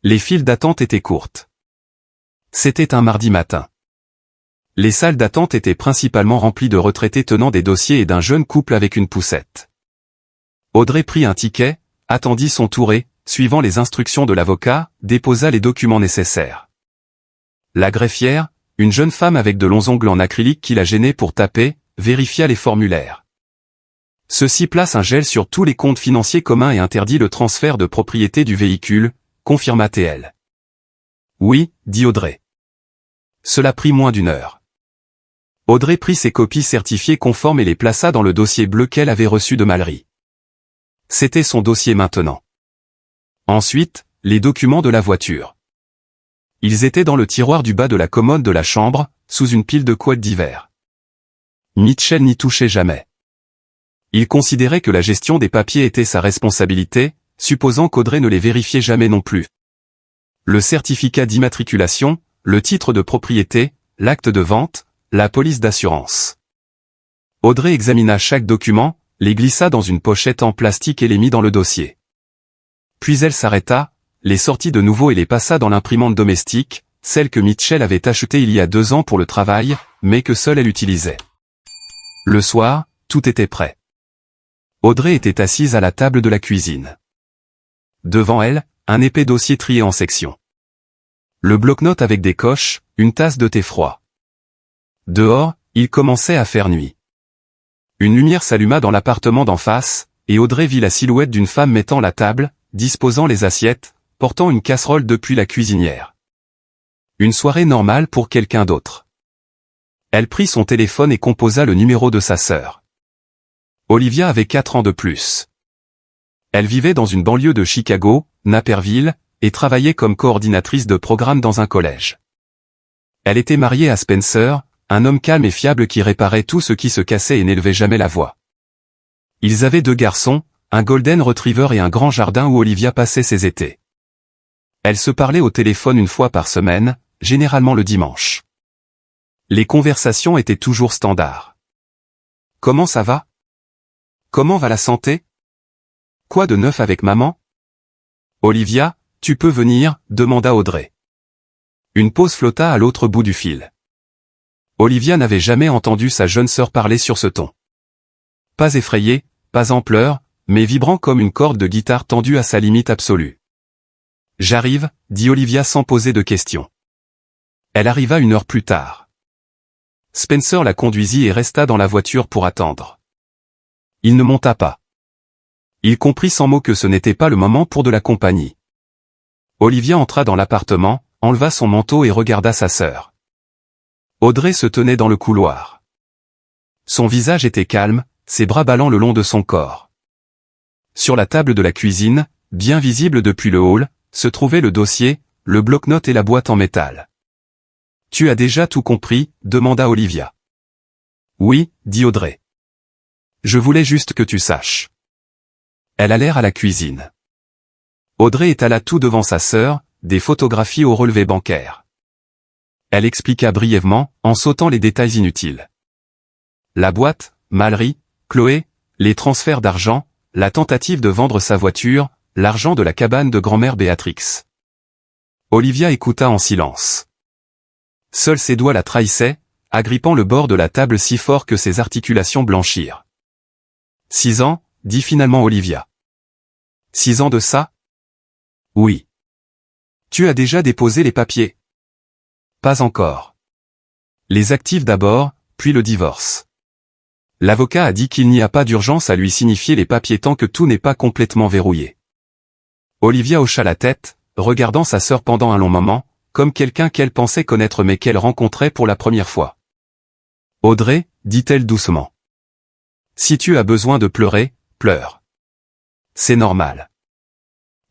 Les files d'attente étaient courtes. C'était un mardi matin. Les salles d'attente étaient principalement remplies de retraités tenant des dossiers et d'un jeune couple avec une poussette. Audrey prit un ticket, attendit son tour et, suivant les instructions de l'avocat, déposa les documents nécessaires. La greffière, une jeune femme avec de longs ongles en acrylique qui la gênait pour taper, vérifia les formulaires. Ceci place un gel sur tous les comptes financiers communs et interdit le transfert de propriété du véhicule, confirma-t-elle. Oui, dit Audrey. Cela prit moins d'1 heure. Audrey prit ses copies certifiées conformes et les plaça dans le dossier bleu qu'elle avait reçu de Mallery. C'était son dossier maintenant. Ensuite, les documents de la voiture. Ils étaient dans le tiroir du bas de la commode de la chambre, sous une pile de couettes d'hiver. Mitchell n'y touchait jamais. Il considérait que la gestion des papiers était sa responsabilité, supposant qu'Audrey ne les vérifiait jamais non plus. Le certificat d'immatriculation, le titre de propriété, l'acte de vente, la police d'assurance. Audrey examina chaque document, les glissa dans une pochette en plastique et les mit dans le dossier. Puis elle s'arrêta, les sortit de nouveau et les passa dans l'imprimante domestique, celle que Mitchell avait achetée il y a 2 ans pour le travail, mais que seule elle utilisait. Le soir, tout était prêt. Audrey était assise à la table de la cuisine. Devant elle, un épais dossier trié en sections. Le bloc-notes avec des coches, une tasse de thé froid. Dehors, il commençait à faire nuit. Une lumière s'alluma dans l'appartement d'en face, et Audrey vit la silhouette d'une femme mettant la table, disposant les assiettes, portant une casserole depuis la cuisinière. Une soirée normale pour quelqu'un d'autre. Elle prit son téléphone et composa le numéro de sa sœur. Olivia avait 4 ans de plus. Elle vivait dans une banlieue de Chicago, Naperville, et travaillait comme coordinatrice de programme dans un collège. Elle était mariée à Spencer, un homme calme et fiable qui réparait tout ce qui se cassait et n'élevait jamais la voix. Ils avaient 2 garçons, un golden retriever et un grand jardin où Olivia passait ses étés. Elle se parlait au téléphone une fois par semaine, généralement le dimanche. Les conversations étaient toujours standards. Comment ça va? Comment va la santé? Quoi de neuf avec maman? Olivia, tu peux venir, demanda Audrey. Une pause flotta à l'autre bout du fil. Olivia n'avait jamais entendu sa jeune sœur parler sur ce ton. Pas effrayée, pas en pleurs, mais vibrant comme une corde de guitare tendue à sa limite absolue. J'arrive, dit Olivia sans poser de questions. Elle arriva 1 heure plus tard. Spencer la conduisit et resta dans la voiture pour attendre. Il ne monta pas. Il comprit sans mots que ce n'était pas le moment pour de la compagnie. Olivia entra dans l'appartement, enleva son manteau et regarda sa sœur. Audrey se tenait dans le couloir. Son visage était calme, ses bras ballant le long de son corps. Sur la table de la cuisine, bien visible depuis le hall, se trouvait le dossier, le bloc-notes et la boîte en métal. « Tu as déjà tout compris ?» demanda Olivia. « Oui, dit Audrey. Je voulais juste que tu saches. » Elle allèrent à la cuisine. Audrey étala tout devant sa sœur, des photographies au relevé bancaire. Elle expliqua brièvement, en sautant les détails inutiles. La boîte, Mallory, Chloé, les transferts d'argent, la tentative de vendre sa voiture, l'argent de la cabane de grand-mère Béatrix. Olivia écouta en silence. Seuls ses doigts la trahissaient, agrippant le bord de la table si fort que ses articulations blanchirent. 6 ans, dit finalement Olivia. 6 ans de ça? Oui. Tu as déjà déposé les papiers? Pas encore. Les actifs d'abord, puis le divorce. L'avocat a dit qu'il n'y a pas d'urgence à lui signifier les papiers tant que tout n'est pas complètement verrouillé. Olivia hocha la tête, regardant sa sœur pendant un long moment, comme quelqu'un qu'elle pensait connaître mais qu'elle rencontrait pour la première fois. Audrey, dit-elle doucement. Si tu as besoin de pleurer, pleure. C'est normal.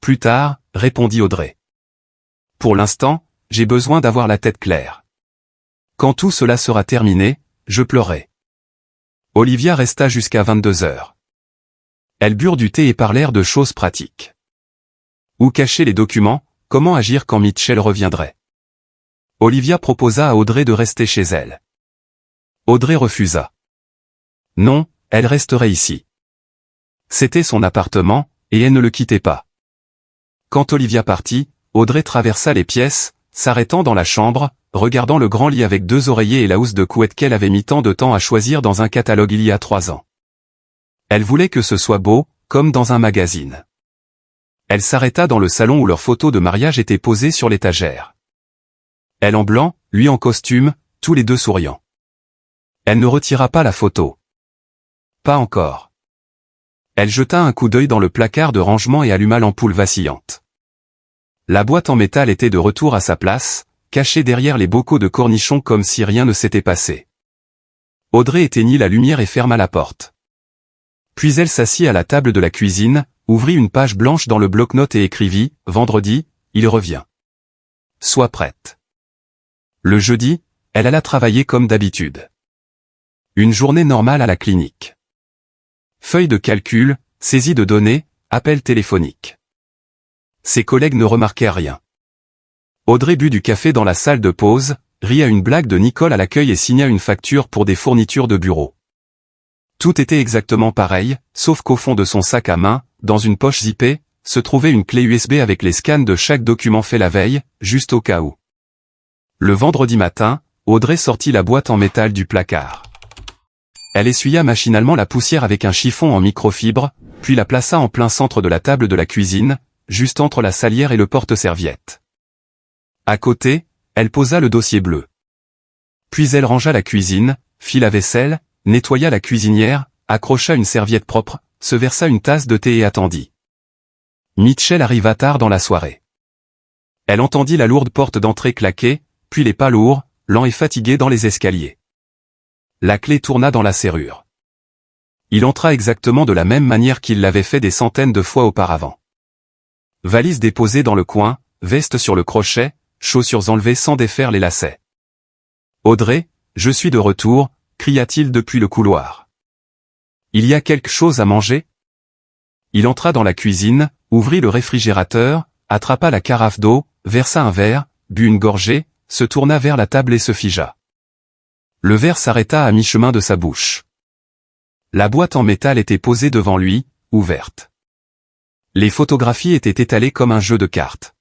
Plus tard, répondit Audrey. Pour l'instant, j'ai besoin d'avoir la tête claire. Quand tout cela sera terminé, je pleurerai. Olivia resta jusqu'à 22 heures. Elles burent du thé et parlèrent de choses pratiques. Où cacher les documents, comment agir quand Mitchell reviendrait. Olivia proposa à Audrey de rester chez elle. Audrey refusa. Non, elle resterait ici. C'était son appartement, et elle ne le quittait pas. Quand Olivia partit, Audrey traversa les pièces, s'arrêtant dans la chambre, regardant le grand lit avec 2 oreillers et la housse de couette qu'elle avait mis tant de temps à choisir dans un catalogue il y a 3 ans. Elle voulait que ce soit beau, comme dans un magazine. Elle s'arrêta dans le salon où leurs photos de mariage étaient posées sur l'étagère. Elle en blanc, lui en costume, tous les 2 souriants. Elle ne retira pas la photo. Pas encore. Elle jeta un coup d'œil dans le placard de rangement et alluma l'ampoule vacillante. La boîte en métal était de retour à sa place, cachée derrière les bocaux de cornichons comme si rien ne s'était passé. Audrey éteignit la lumière et ferma la porte. Puis elle s'assit à la table de la cuisine, ouvrit une page blanche dans le bloc-notes et écrivit « Vendredi, il revient. Sois prête. » Le jeudi, elle alla travailler comme d'habitude. Une journée normale à la clinique. Feuille de calcul, saisie de données, appel téléphonique. Ses collègues ne remarquaient rien. Audrey but du café dans la salle de pause, rit à une blague de Nicole à l'accueil et signa une facture pour des fournitures de bureau. Tout était exactement pareil, sauf qu'au fond de son sac à main, dans une poche zippée, se trouvait une clé USB avec les scans de chaque document fait la veille, juste au cas où. Le vendredi matin, Audrey sortit la boîte en métal du placard. Elle essuya machinalement la poussière avec un chiffon en microfibre, puis la plaça en plein centre de la table de la cuisine, juste entre la salière et le porte-serviette. À côté, elle posa le dossier bleu. Puis elle rangea la cuisine, fit la vaisselle, nettoya la cuisinière, accrocha une serviette propre, se versa une tasse de thé et attendit. Mitchell arriva tard dans la soirée. Elle entendit la lourde porte d'entrée claquer, puis les pas lourds, lents et fatigués dans les escaliers. La clé tourna dans la serrure. Il entra exactement de la même manière qu'il l'avait fait des centaines de fois auparavant. Valise déposée dans le coin, veste sur le crochet, chaussures enlevées sans défaire les lacets. « Audrey, je suis de retour », cria-t-il depuis le couloir. « Il y a quelque chose à manger ?» Il entra dans la cuisine, ouvrit le réfrigérateur, attrapa la carafe d'eau, versa un verre, but une gorgée, se tourna vers la table et se figea. Le verre s'arrêta à mi-chemin de sa bouche. La boîte en métal était posée devant lui, ouverte. Les photographies étaient étalées comme un jeu de cartes.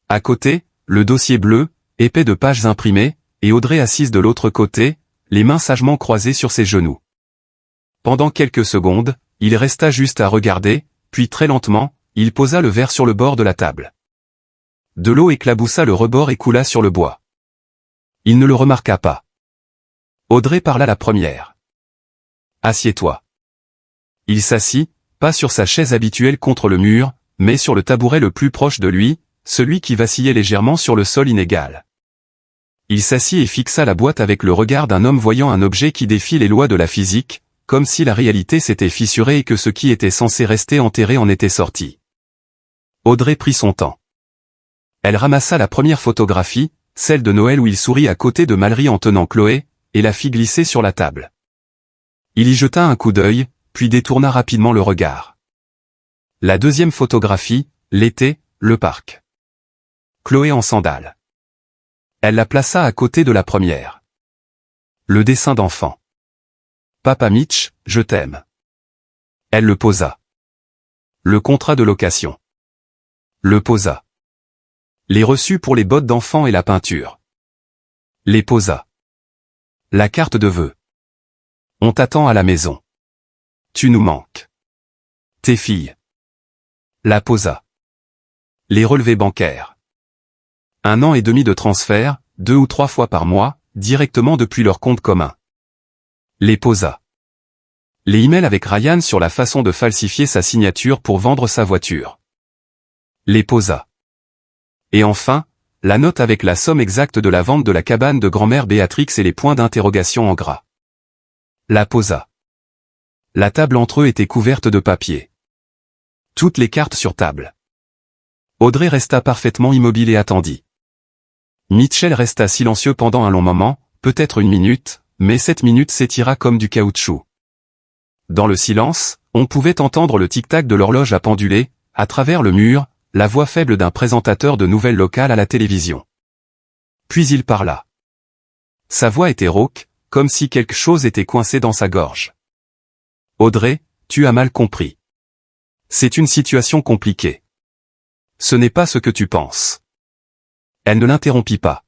À côté, le dossier bleu, épais de pages imprimées, et Audrey assise de l'autre côté, les mains sagement croisées sur ses genoux. Pendant quelques secondes, il resta juste à regarder, puis très lentement, il posa le verre sur le bord de la table. De l'eau éclaboussa le rebord et coula sur le bois. Il ne le remarqua pas. Audrey parla la première. « Assieds-toi. » Il s'assit, pas sur sa chaise habituelle contre le mur, mais sur le tabouret le plus proche de lui, celui qui vacillait légèrement sur le sol inégal. Il s'assit et fixa la boîte avec le regard d'un homme voyant un objet qui défie les lois de la physique, comme si la réalité s'était fissurée et que ce qui était censé rester enterré en était sorti. Audrey prit son temps. Elle ramassa la première photographie, celle de Noël où il sourit à côté de Mallory en tenant Chloé, et la fit glisser sur la table. Il y jeta un coup d'œil, puis détourna rapidement le regard. La deuxième photographie, l'été, le parc. Chloé en sandales. Elle la plaça à côté de la première. Le dessin d'enfant. Papa Mitch, je t'aime. Elle le posa. Le contrat de location. Le posa. Les reçus pour les bottes d'enfant et la peinture. Les posa. La carte de vœux. On t'attend à la maison. Tu nous manques. Tes filles. La posa. Les relevés bancaires. 1 an et demi de transfert, 2 ou 3 fois par mois, directement depuis leur compte commun. Les posa. Les emails avec Ryan sur la façon de falsifier sa signature pour vendre sa voiture. Les posa. Et enfin, la note avec la somme exacte de la vente de la cabane de grand-mère Béatrix et les points d'interrogation en gras. La posa. La table entre eux était couverte de papier. Toutes les cartes sur table. Audrey resta parfaitement immobile et attendit. Mitchell resta silencieux pendant un long moment, peut-être 1 minute, mais cette minute s'étira comme du caoutchouc. Dans le silence, on pouvait entendre le tic-tac de l'horloge à penduler, à travers le mur, la voix faible d'un présentateur de nouvelles locales à la télévision. Puis il parla. Sa voix était rauque, comme si quelque chose était coincé dans sa gorge. « Audrey, tu as mal compris. C'est une situation compliquée. Ce n'est pas ce que tu penses. » Elle ne l'interrompit pas.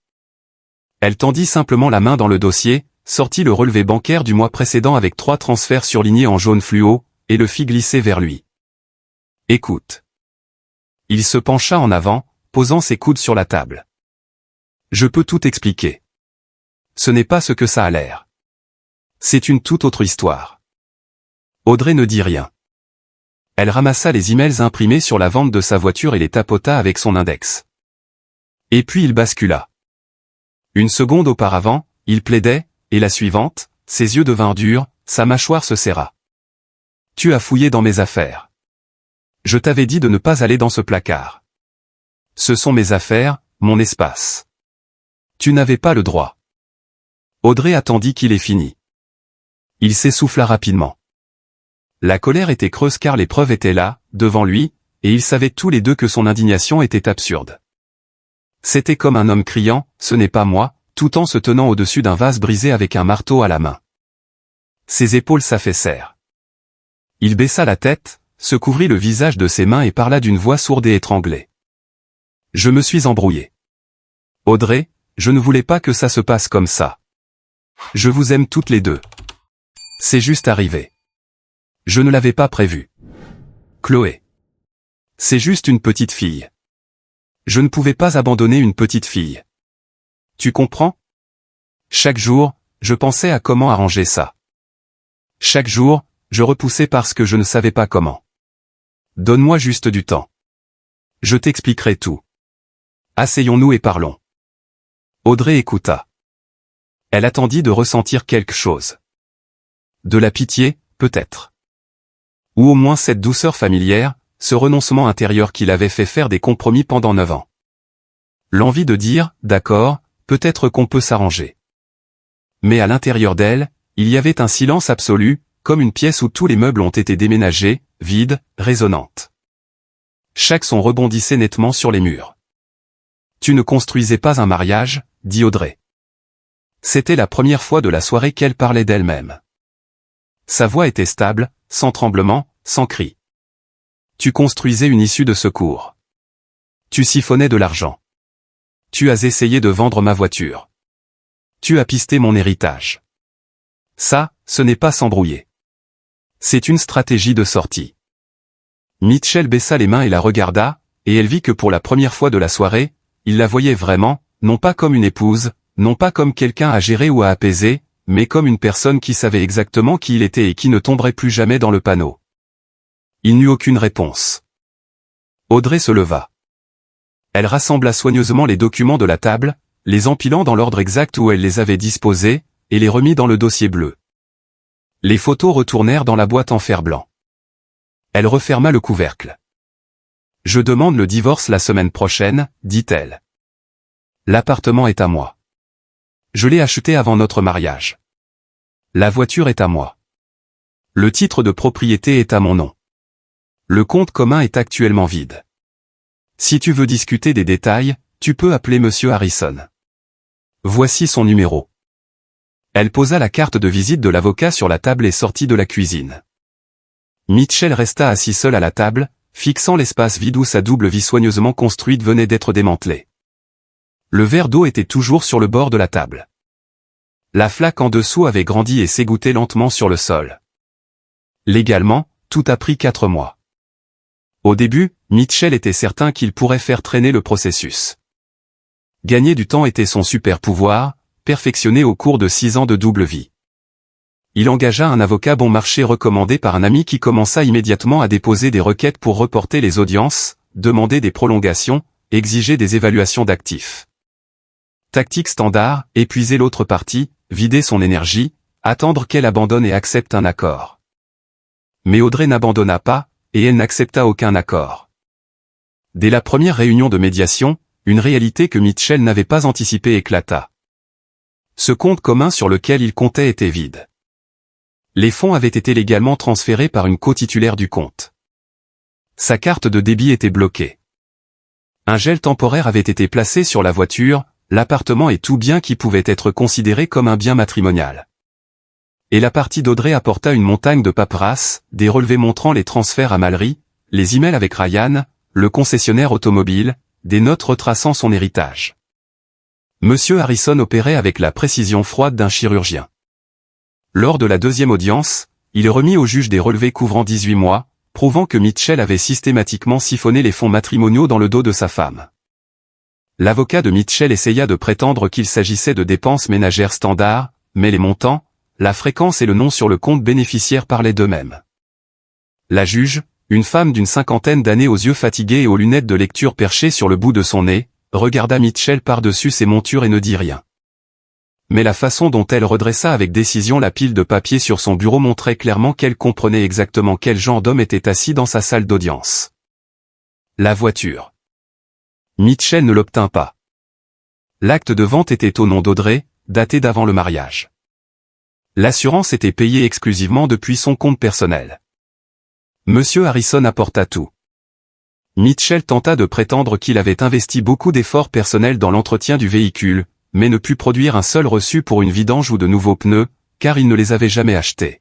Elle tendit simplement la main dans le dossier, sortit le relevé bancaire du mois précédent avec 3 transferts surlignés en jaune fluo, et le fit glisser vers lui. « Écoute. » Il se pencha en avant, posant ses coudes sur la table. « Je peux tout expliquer. Ce n'est pas ce que ça a l'air. C'est une toute autre histoire. » Audrey ne dit rien. Elle ramassa les emails imprimés sur la vente de sa voiture et les tapota avec son index. Et puis il bascula. 1 seconde auparavant, il plaidait, et la suivante, ses yeux devinrent durs, sa mâchoire se serra. « Tu as fouillé dans mes affaires. Je t'avais dit de ne pas aller dans ce placard. Ce sont mes affaires, mon espace. Tu n'avais pas le droit. » Audrey attendit qu'il ait fini. Il s'essouffla rapidement. La colère était creuse car les preuves étaient là, devant lui, et ils savaient tous les deux que son indignation était absurde. C'était comme un homme criant « Ce n'est pas moi », tout en se tenant au-dessus d'un vase brisé avec un marteau à la main. Ses épaules s'affaissèrent. Il baissa la tête, se couvrit le visage de ses mains et parla d'une voix sourde et étranglée. Je me suis embrouillé. Audrey, je ne voulais pas que ça se passe comme ça. Je vous aime toutes les deux. C'est juste arrivé. Je ne l'avais pas prévu. Chloé. C'est juste une petite fille. Je ne pouvais pas abandonner une petite fille. Tu comprends? Chaque jour, je pensais à comment arranger ça. Chaque jour, je repoussais parce que je ne savais pas comment. Donne-moi juste du temps. Je t'expliquerai tout. Asseyons-nous et parlons. Audrey écouta. Elle attendit de ressentir quelque chose. De la pitié, peut-être. Ou au moins cette douceur familière, ce renoncement intérieur qui l'avait fait faire des compromis pendant 9 ans. L'envie de dire, d'accord, peut-être qu'on peut s'arranger. Mais à l'intérieur d'elle, il y avait un silence absolu, comme une pièce où tous les meubles ont été déménagés, vide, résonnante. Chaque son rebondissait nettement sur les murs. Tu ne construisais pas un mariage, dit Audrey. C'était la première fois de la soirée qu'elle parlait d'elle-même. Sa voix était stable, sans tremblement, sans cri. Tu construisais une issue de secours. Tu siphonnais de l'argent. Tu as essayé de vendre ma voiture. Tu as pisté mon héritage. Ça, ce n'est pas s'embrouiller. C'est une stratégie de sortie. Mitchell baissa les mains et la regarda, et elle vit que pour la première fois de la soirée, il la voyait vraiment, non pas comme une épouse, non pas comme quelqu'un à gérer ou à apaiser, mais comme une personne qui savait exactement qui il était et qui ne tomberait plus jamais dans le panneau. Il n'eut aucune réponse. Audrey se leva. Elle rassembla soigneusement les documents de la table, les empilant dans l'ordre exact où elle les avait disposés, et les remit dans le dossier bleu. Les photos retournèrent dans la boîte en fer blanc. Elle referma le couvercle. « Je demande le divorce la semaine prochaine, dit-elle. L'appartement est à moi. Je l'ai acheté avant notre mariage. La voiture est à moi. Le titre de propriété est à mon nom. Le compte commun est actuellement vide. Si tu veux discuter des détails, tu peux appeler Monsieur Harrison. Voici son numéro. » Elle posa la carte de visite de l'avocat sur la table et sortit de la cuisine. Mitchell resta assis seul à la table, fixant l'espace vide où sa double vie soigneusement construite venait d'être démantelée. Le verre d'eau était toujours sur le bord de la table. La flaque en dessous avait grandi et s'égouttait lentement sur le sol. Légalement, tout a pris 4 mois. Au début, Mitchell était certain qu'il pourrait faire traîner le processus. Gagner du temps était son super pouvoir, perfectionné au cours de 6 ans de double vie. Il engagea un avocat bon marché recommandé par un ami qui commença immédiatement à déposer des requêtes pour reporter les audiences, demander des prolongations, exiger des évaluations d'actifs. Tactique standard, épuiser l'autre partie, vider son énergie, attendre qu'elle abandonne et accepte un accord. Mais Audrey n'abandonna pas, et elle n'accepta aucun accord. Dès la première réunion de médiation, une réalité que Mitchell n'avait pas anticipée éclata. Ce compte commun sur lequel il comptait était vide. Les fonds avaient été légalement transférés par une co-titulaire du compte. Sa carte de débit était bloquée. Un gel temporaire avait été placé sur la voiture, l'appartement et tout bien qui pouvait être considéré comme un bien matrimonial. Et la partie d'Audrey apporta une montagne de paperasse, des relevés montrant les transferts à Mallory, les emails avec Ryan, le concessionnaire automobile, des notes retraçant son héritage. Monsieur Harrison opérait avec la précision froide d'un chirurgien. Lors de la deuxième audience, il remit au juge des relevés couvrant 18 mois, prouvant que Mitchell avait systématiquement siphonné les fonds matrimoniaux dans le dos de sa femme. L'avocat de Mitchell essaya de prétendre qu'il s'agissait de dépenses ménagères standards, mais les montants, la fréquence et le nom sur le compte bénéficiaire parlaient d'eux-mêmes. La juge, une femme d'une 50aine d'années aux yeux fatigués et aux lunettes de lecture perchées sur le bout de son nez, regarda Mitchell par-dessus ses montures et ne dit rien. Mais la façon dont elle redressa avec décision la pile de papier sur son bureau montrait clairement qu'elle comprenait exactement quel genre d'homme était assis dans sa salle d'audience. La voiture. Mitchell ne l'obtint pas. L'acte de vente était au nom d'Audrey, daté d'avant le mariage. L'assurance était payée exclusivement depuis son compte personnel. Monsieur Harrison apporta tout. Mitchell tenta de prétendre qu'il avait investi beaucoup d'efforts personnels dans l'entretien du véhicule, mais ne put produire un seul reçu pour une vidange ou de nouveaux pneus, car il ne les avait jamais achetés.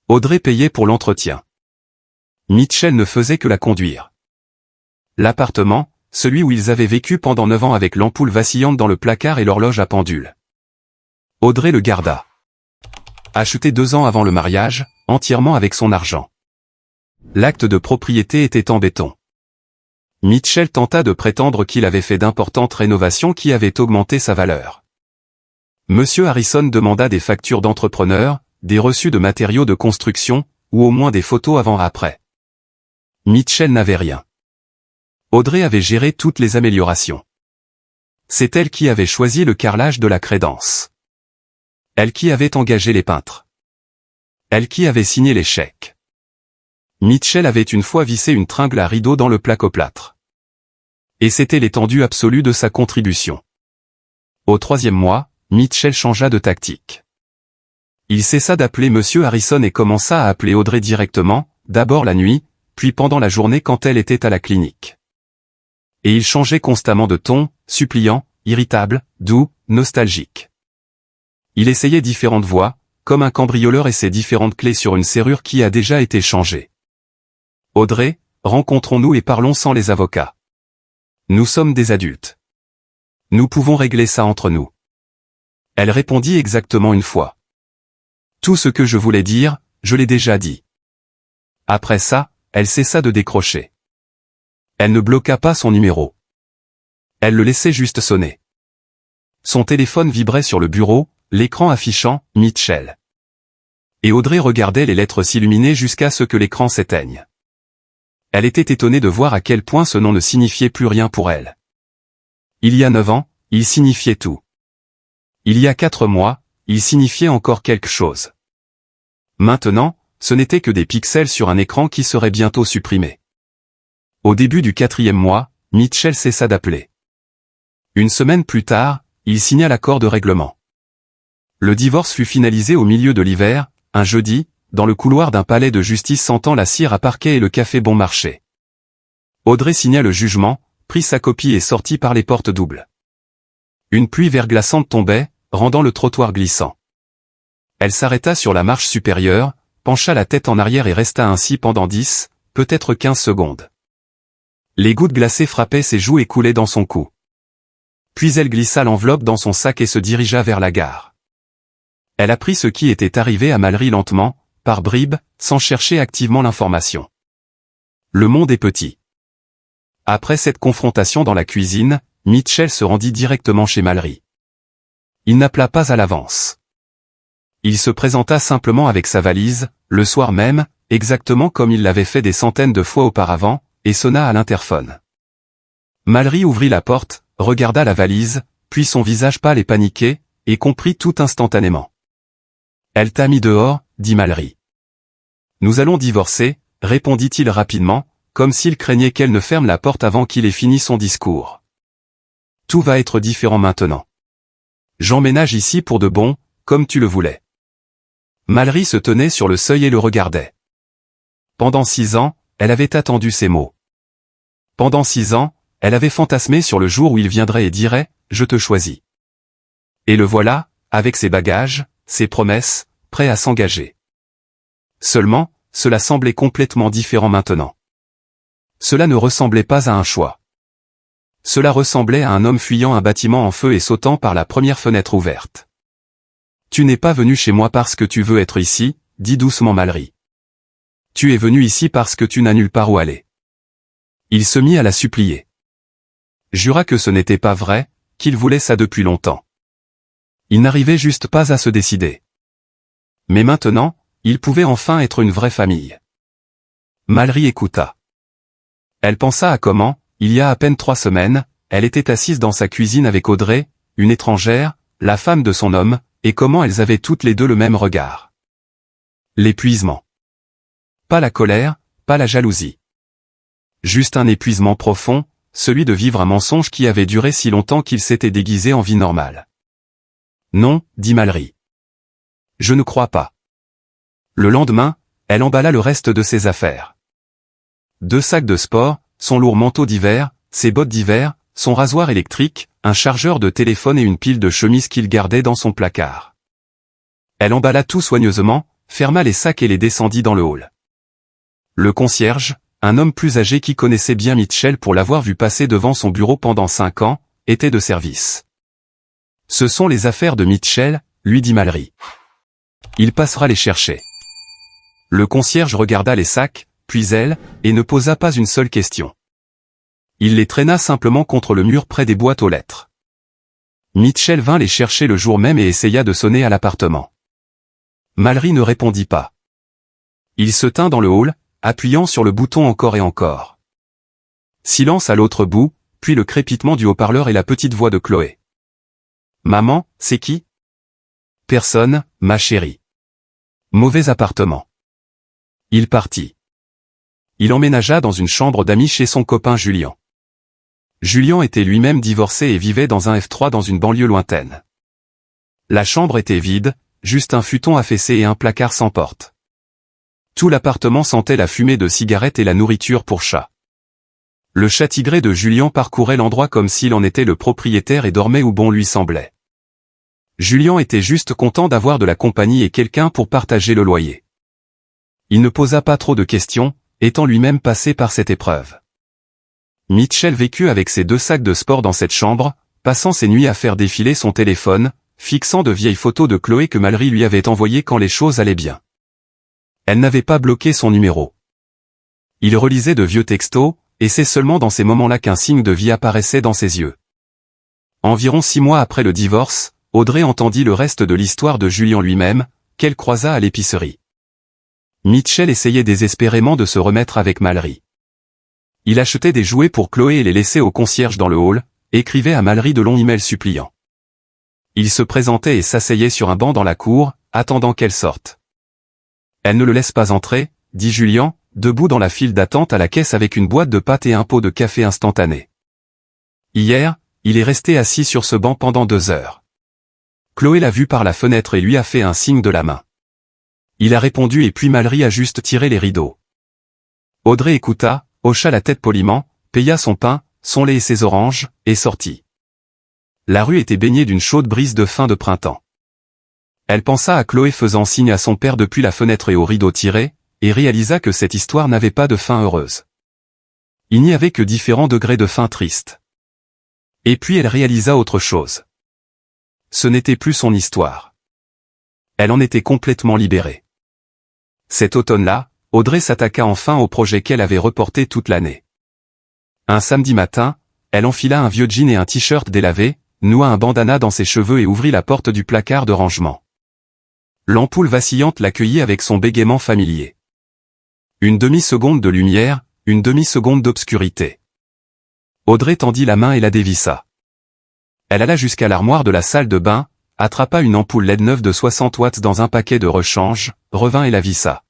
Audrey payait pour l'entretien. Mitchell ne faisait que la conduire. L'appartement, celui où ils avaient vécu pendant 9 ans avec l'ampoule vacillante dans le placard et l'horloge à pendule. Audrey le garda. Acheté 2 ans avant le mariage, entièrement avec son argent. L'acte de propriété était en béton. Mitchell tenta de prétendre qu'il avait fait d'importantes rénovations qui avaient augmenté sa valeur. Monsieur Harrison demanda des factures d'entrepreneurs, des reçus de matériaux de construction, ou au moins des photos avant-après. Mitchell n'avait rien. Audrey avait géré toutes les améliorations. C'est elle qui avait choisi le carrelage de la crédence. Elle qui avait engagé les peintres. Elle qui avait signé les chèques. Mitchell avait une fois vissé une tringle à rideau dans le placoplâtre. Et c'était l'étendue absolue de sa contribution. Au 3e mois, Mitchell changea de tactique. Il cessa d'appeler Monsieur Harrison et commença à appeler Audrey directement, d'abord la nuit, puis pendant la journée quand elle était à la clinique. Et il changeait constamment de ton, suppliant, irritable, doux, nostalgique. Il essayait différentes voix, comme un cambrioleur essaie différentes clés sur une serrure qui a déjà été changée. Audrey, rencontrons-nous et parlons sans les avocats. Nous sommes des adultes. Nous pouvons régler ça entre nous. Elle répondit exactement une fois. Tout ce que je voulais dire, je l'ai déjà dit. Après ça, elle cessa de décrocher. Elle ne bloqua pas son numéro. Elle le laissait juste sonner. Son téléphone vibrait sur le bureau, l'écran affichant « Mitchell ». Et Audrey regardait les lettres s'illuminer jusqu'à ce que l'écran s'éteigne. Elle était étonnée de voir à quel point ce nom ne signifiait plus rien pour elle. Il y a 9 ans, il signifiait tout. Il y a 4 mois, il signifiait encore quelque chose. Maintenant, ce n'était que des pixels sur un écran qui seraient bientôt supprimés. Au début du 4e mois, Mitchell cessa d'appeler. Une semaine plus tard, il signa l'accord de règlement. Le divorce fut finalisé au milieu de l'hiver, un jeudi, dans le couloir d'un palais de justice sentant la cire à parquet et le café bon marché. Audrey signa le jugement, prit sa copie et sortit par les portes doubles. Une pluie verglaçante tombait, rendant le trottoir glissant. Elle s'arrêta sur la marche supérieure, pencha la tête en arrière et resta ainsi pendant 10, peut-être 15 secondes. Les gouttes glacées frappaient ses joues et coulaient dans son cou. Puis elle glissa l'enveloppe dans son sac et se dirigea vers la gare. Elle apprit ce qui était arrivé à Mallory lentement, par bribes, sans chercher activement l'information. Le monde est petit. Après cette confrontation dans la cuisine, Mitchell se rendit directement chez Mallory. Il n'appela pas à l'avance. Il se présenta simplement avec sa valise, le soir même, exactement comme il l'avait fait des centaines de fois auparavant, et sonna à l'interphone. Mallory ouvrit la porte, regarda la valise, puis son visage pâle et paniqué, et comprit tout instantanément. « Elle t'a mis dehors », dit Mallory. « Nous allons divorcer », répondit-il rapidement, comme s'il craignait qu'elle ne ferme la porte avant qu'il ait fini son discours. « Tout va être différent maintenant. J'emménage ici pour de bon, comme tu le voulais. » Mallory se tenait sur le seuil et le regardait. Pendant 6 ans, elle avait attendu ces mots. Pendant 6 ans, elle avait fantasmé sur le jour où il viendrait et dirait « Je te choisis ». Et le voilà, avec ses bagages, ses promesses, prêt à s'engager. Seulement, cela semblait complètement différent maintenant. Cela ne ressemblait pas à un choix. Cela ressemblait à un homme fuyant un bâtiment en feu et sautant par la première fenêtre ouverte. « Tu n'es pas venu chez moi parce que tu veux être ici », dit doucement Mallory. « Tu es venu ici parce que tu n'as nulle part où aller. » Il se mit à la supplier. Jura que ce n'était pas vrai, qu'il voulait ça depuis longtemps. Il n'arrivait juste pas à se décider. Mais maintenant, il pouvait enfin être une vraie famille. Mallory écouta. Elle pensa à comment, il y a à peine 3 semaines, elle était assise dans sa cuisine avec Audrey, une étrangère, la femme de son homme, et comment elles avaient toutes les deux le même regard. L'épuisement. Pas la colère, pas la jalousie. Juste un épuisement profond, celui de vivre un mensonge qui avait duré si longtemps qu'il s'était déguisé en vie normale. Non, dit Mallory. Je ne crois pas. Le lendemain, elle emballa le reste de ses affaires. 2 sacs de sport, son lourd manteau d'hiver, ses bottes d'hiver, son rasoir électrique, un chargeur de téléphone et une pile de chemises qu'il gardait dans son placard. Elle emballa tout soigneusement, ferma les sacs et les descendit dans le hall. Le concierge, un homme plus âgé qui connaissait bien Mitchell pour l'avoir vu passer devant son bureau pendant 5 ans, était de service. Ce sont les affaires de Mitchell, lui dit Mallory. Il passera les chercher. Le concierge regarda les sacs, puis elle, et ne posa pas une seule question. Il les traîna simplement contre le mur près des boîtes aux lettres. Mitchell vint les chercher le jour même et essaya de sonner à l'appartement. Mallory ne répondit pas. Il se tint dans le hall, appuyant sur le bouton encore et encore. Silence à l'autre bout, puis le crépitement du haut-parleur et la petite voix de Chloé. « Maman, c'est qui ?»« Personne, ma chérie. » Mauvais appartement. Il partit. Il emménagea dans une chambre d'amis chez son copain Julien. Julien était lui-même divorcé et vivait dans un F3 dans une banlieue lointaine. La chambre était vide, juste un futon affaissé et un placard sans porte. Tout l'appartement sentait la fumée de cigarettes et la nourriture pour chat. Le chat tigré de Julien parcourait l'endroit comme s'il en était le propriétaire et dormait où bon lui semblait. Julien était juste content d'avoir de la compagnie et quelqu'un pour partager le loyer. Il ne posa pas trop de questions, étant lui-même passé par cette épreuve. Mitchell vécut avec ses 2 sacs de sport dans cette chambre, passant ses nuits à faire défiler son téléphone, fixant de vieilles photos de Chloé que Mallory lui avait envoyées quand les choses allaient bien. Elle n'avait pas bloqué son numéro. Il relisait de vieux textos, et c'est seulement dans ces moments-là qu'un signe de vie apparaissait dans ses yeux. Environ 6 mois après le divorce, Audrey entendit le reste de l'histoire de Julien lui-même, qu'elle croisa à l'épicerie. Mitchell essayait désespérément de se remettre avec Mallory. Il achetait des jouets pour Chloé et les laissait au concierge dans le hall, écrivait à Mallory de longs emails suppliants. Il se présentait et s'asseyait sur un banc dans la cour, attendant qu'elle sorte. « Elle ne le laisse pas entrer », dit Julien, debout dans la file d'attente à la caisse avec une boîte de pâtes et un pot de café instantané. Hier, il est resté assis sur ce banc pendant 2 heures. Chloé l'a vu par la fenêtre et lui a fait un signe de la main. Il a répondu et puis Mallory a juste tiré les rideaux. Audrey écouta, hocha la tête poliment, paya son pain, son lait et ses oranges, et sortit. La rue était baignée d'une chaude brise de fin de printemps. Elle pensa à Chloé faisant signe à son père depuis la fenêtre et aux rideaux tirés, et réalisa que cette histoire n'avait pas de fin heureuse. Il n'y avait que différents degrés de fin triste. Et puis elle réalisa autre chose. Ce n'était plus son histoire. Elle en était complètement libérée. Cet automne-là, Audrey s'attaqua enfin au projet qu'elle avait reporté toute l'année. Un samedi matin, elle enfila un vieux jean et un t-shirt délavé, noua un bandana dans ses cheveux et ouvrit la porte du placard de rangement. L'ampoule vacillante l'accueillit avec son bégaiement familier. Une demi-seconde de lumière, une demi-seconde d'obscurité. Audrey tendit la main et la dévissa. Elle alla jusqu'à l'armoire de la salle de bain, attrapa une ampoule LED neuve de 60 watts dans un paquet de rechange, revint et la vissa.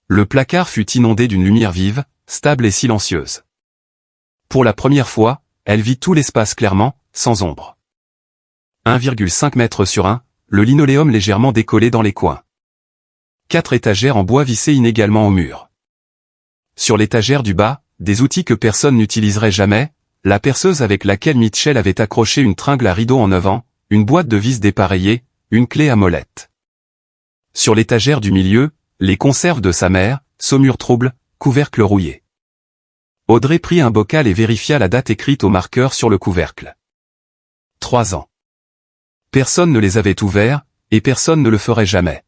Le placard fut inondé d'une lumière vive, stable et silencieuse. Pour la première fois, elle vit tout l'espace clairement, sans ombre. 1,5 mètres sur 1, le linoléum légèrement décollé dans les coins. 4 étagères en bois vissées inégalement au mur. Sur l'étagère du bas, des outils que personne n'utiliserait jamais, la perceuse avec laquelle Mitchell avait accroché une tringle à rideau en 9 ans, une boîte de vis dépareillée, une clé à molette. Sur l'étagère du milieu, les conserves de sa mère, saumure trouble, couvercle rouillé. Audrey prit un bocal et vérifia la date écrite au marqueur sur le couvercle. 3 ans. Personne ne les avait ouverts, et personne ne le ferait jamais.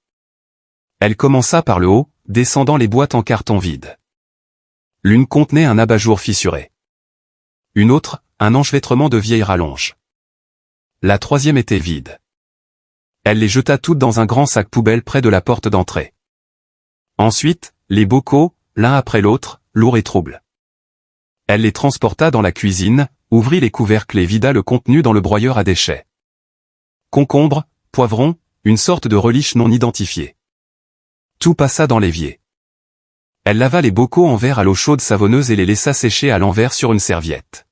Elle commença par le haut, descendant les boîtes en carton vide. L'une contenait un abat-jour fissuré. Une autre, un enchevêtrement de vieilles rallonges. La troisième était vide. Elle les jeta toutes dans un grand sac poubelle près de la porte d'entrée. Ensuite, les bocaux, l'un après l'autre, lourds et troubles. Elle les transporta dans la cuisine, ouvrit les couvercles et vida le contenu dans le broyeur à déchets. Concombres, poivrons, une sorte de relish non identifiée. Tout passa dans l'évier. Elle lava les bocaux en verre à l'eau chaude savonneuse et les laissa sécher à l'envers sur une serviette.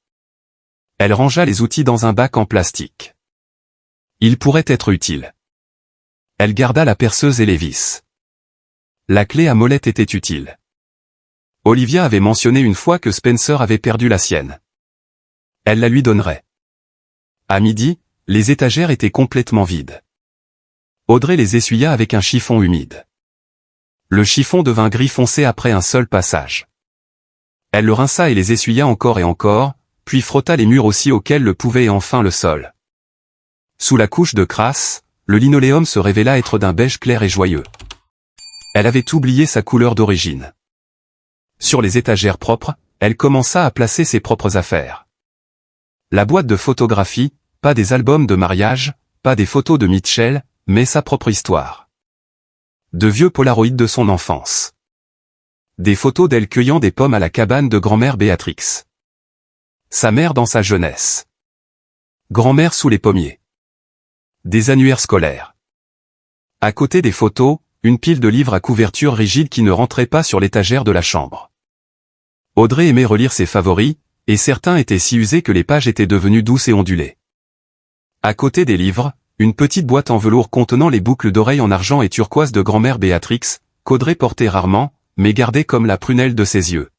Elle rangea les outils dans un bac en plastique. Ils pourraient être utiles. Elle garda la perceuse et les vis. La clé à molette était utile. Olivia avait mentionné une fois que Spencer avait perdu la sienne. Elle la lui donnerait. À midi, les étagères étaient complètement vides. Audrey les essuya avec un chiffon humide. Le chiffon devint gris foncé après un seul passage. Elle le rinça et les essuya encore et encore, puis frotta les murs aussi auxquels le pouvait et enfin le sol. Sous la couche de crasse, le linoléum se révéla être d'un beige clair et joyeux. Elle avait oublié sa couleur d'origine. Sur les étagères propres, elle commença à placer ses propres affaires. La boîte de photographie, pas des albums de mariage, pas des photos de Mitchell, mais sa propre histoire. De vieux polaroïdes de son enfance. Des photos d'elle cueillant des pommes à la cabane de grand-mère Béatrix. Sa mère dans sa jeunesse. Grand-mère sous les pommiers. Des annuaires scolaires. À côté des photos, une pile de livres à couverture rigide qui ne rentrait pas sur l'étagère de la chambre. Audrey aimait relire ses favoris, et certains étaient si usés que les pages étaient devenues douces et ondulées. À côté des livres, une petite boîte en velours contenant les boucles d'oreilles en argent et turquoise de grand-mère Béatrix, qu'Audrey portait rarement, mais gardait comme la prunelle de ses yeux.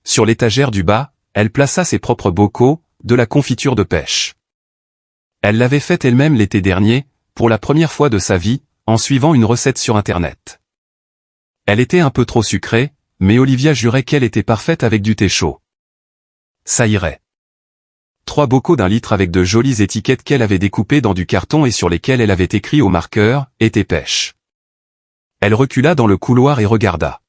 Sur l'étagère du bas, elle plaça ses propres bocaux, de la confiture de pêche. Elle l'avait faite elle-même l'été dernier, pour la première fois de sa vie, en suivant une recette sur Internet. Elle était un peu trop sucrée, mais Olivia jurait qu'elle était parfaite avec du thé chaud. Ça irait. 3 bocaux d'1 litre avec de jolies étiquettes qu'elle avait découpées dans du carton et sur lesquelles elle avait écrit au marqueur « Été pêche ». Elle recula dans le couloir et regarda.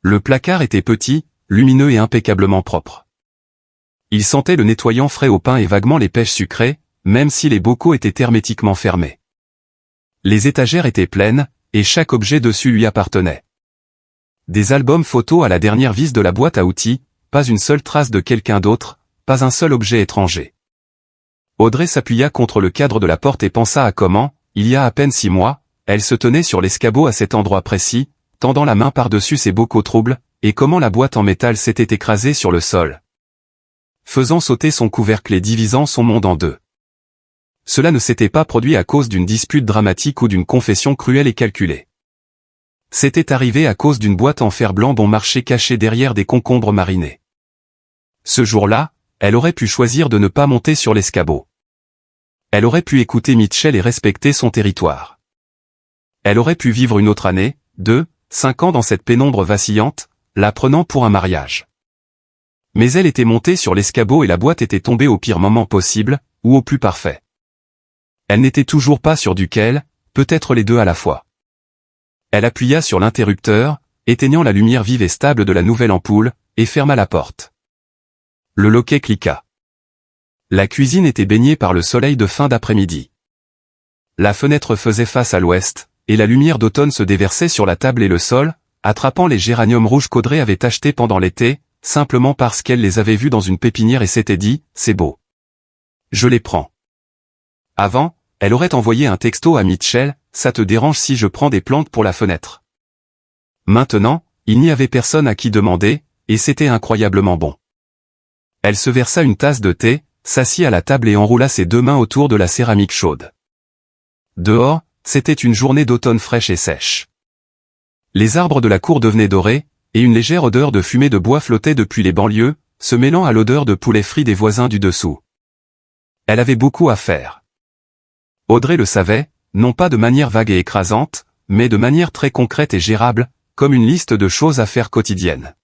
Le placard était petit, lumineux et impeccablement propre. Il sentait le nettoyant frais au pain et vaguement les pêches sucrées, même si les bocaux étaient hermétiquement fermés. Les étagères étaient pleines, et chaque objet dessus lui appartenait. Des albums photos à la dernière vis de la boîte à outils, pas une seule trace de quelqu'un d'autre, pas un seul objet étranger. Audrey s'appuya contre le cadre de la porte et pensa à comment, il y a à peine 6 mois, elle se tenait sur l'escabeau à cet endroit précis, tendant la main par-dessus ses bocaux troubles, et comment la boîte en métal s'était écrasée sur le sol, faisant sauter son couvercle et divisant son monde en deux. Cela ne s'était pas produit à cause d'une dispute dramatique ou d'une confession cruelle et calculée. C'était arrivé à cause d'une boîte en fer blanc bon marché cachée derrière des concombres marinés. Ce jour-là, elle aurait pu choisir de ne pas monter sur l'escabeau. Elle aurait pu écouter Mitchell et respecter son territoire. Elle aurait pu vivre une autre année, 2, 5 ans dans cette pénombre vacillante, la prenant pour un mariage. Mais elle était montée sur l'escabeau et la boîte était tombée au pire moment possible, ou au plus parfait. Elle n'était toujours pas sûre duquel, peut-être les deux à la fois. Elle appuya sur l'interrupteur, éteignant la lumière vive et stable de la nouvelle ampoule, et ferma la porte. Le loquet cliqua. La cuisine était baignée par le soleil de fin d'après-midi. La fenêtre faisait face à l'ouest, et la lumière d'automne se déversait sur la table et le sol, attrapant les géraniums rouges qu'Audrey avait achetés pendant l'été, simplement parce qu'elle les avait vus dans une pépinière et s'était dit « c'est beau. Je les prends ». Avant, elle aurait envoyé un texto à Mitchell, « ça te dérange si je prends des plantes pour la fenêtre ?» Maintenant, il n'y avait personne à qui demander, et c'était incroyablement bon. Elle se versa une tasse de thé, s'assit à la table et enroula ses 2 mains autour de la céramique chaude. Dehors, c'était une journée d'automne fraîche et sèche. Les arbres de la cour devenaient dorés, et une légère odeur de fumée de bois flottait depuis les banlieues, se mêlant à l'odeur de poulet frit des voisins du dessous. Elle avait beaucoup à faire. Audrey le savait, non pas de manière vague et écrasante, mais de manière très concrète et gérable, comme une liste de choses à faire quotidiennes.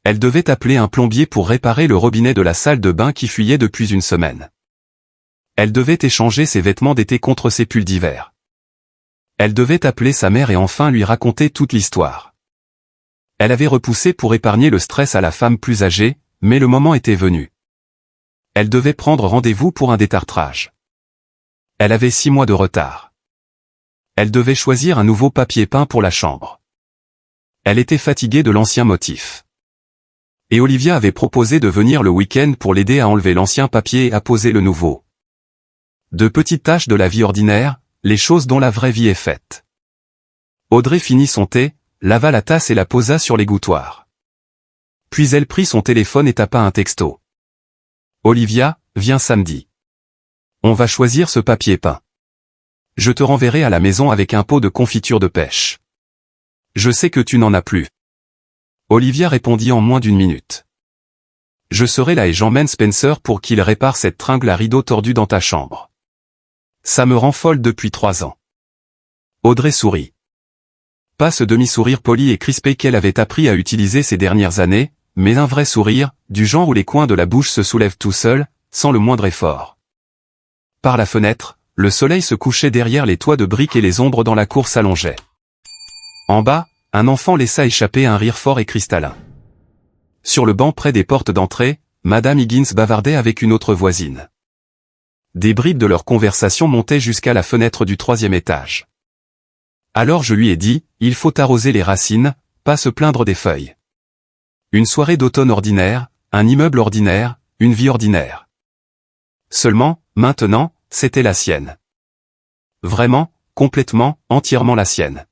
Elle devait appeler un plombier pour réparer le robinet de la salle de bain qui fuyait depuis une semaine. Elle devait échanger ses vêtements d'été contre ses pulls d'hiver. Elle devait appeler sa mère et enfin lui raconter toute l'histoire. Elle avait repoussé pour épargner le stress à la femme plus âgée, mais le moment était venu. Elle devait prendre rendez-vous pour un détartrage. Elle avait 6 mois de retard. Elle devait choisir un nouveau papier peint pour la chambre. Elle était fatiguée de l'ancien motif. Et Olivia avait proposé de venir le week-end pour l'aider à enlever l'ancien papier et à poser le nouveau. De petites tâches de la vie ordinaire, les choses dont la vraie vie est faite. Audrey finit son thé, lava la tasse et la posa sur l'égouttoir. Puis elle prit son téléphone et tapa un texto. Olivia, viens samedi. On va choisir ce papier peint. Je te renverrai à la maison avec un pot de confiture de pêche. Je sais que tu n'en as plus. Olivia répondit en moins d'1 minute. Je serai là et j'emmène Spencer pour qu'il répare cette tringle à rideaux tordue dans ta chambre. Ça me rend folle depuis 3 ans. Audrey sourit. Pas ce demi-sourire poli et crispé qu'elle avait appris à utiliser ces dernières années, mais un vrai sourire, du genre où les coins de la bouche se soulèvent tout seuls, sans le moindre effort. Par la fenêtre, le soleil se couchait derrière les toits de briques et les ombres dans la cour s'allongeaient. En bas, un enfant laissa échapper un rire fort et cristallin. Sur le banc près des portes d'entrée, Madame Higgins bavardait avec une autre voisine. Des bribes de leur conversation montaient jusqu'à la fenêtre du 3e étage. Alors je lui ai dit, il faut arroser les racines, pas se plaindre des feuilles. Une soirée d'automne ordinaire, un immeuble ordinaire, une vie ordinaire. Seulement, maintenant, c'était la sienne. Vraiment, complètement, entièrement la sienne.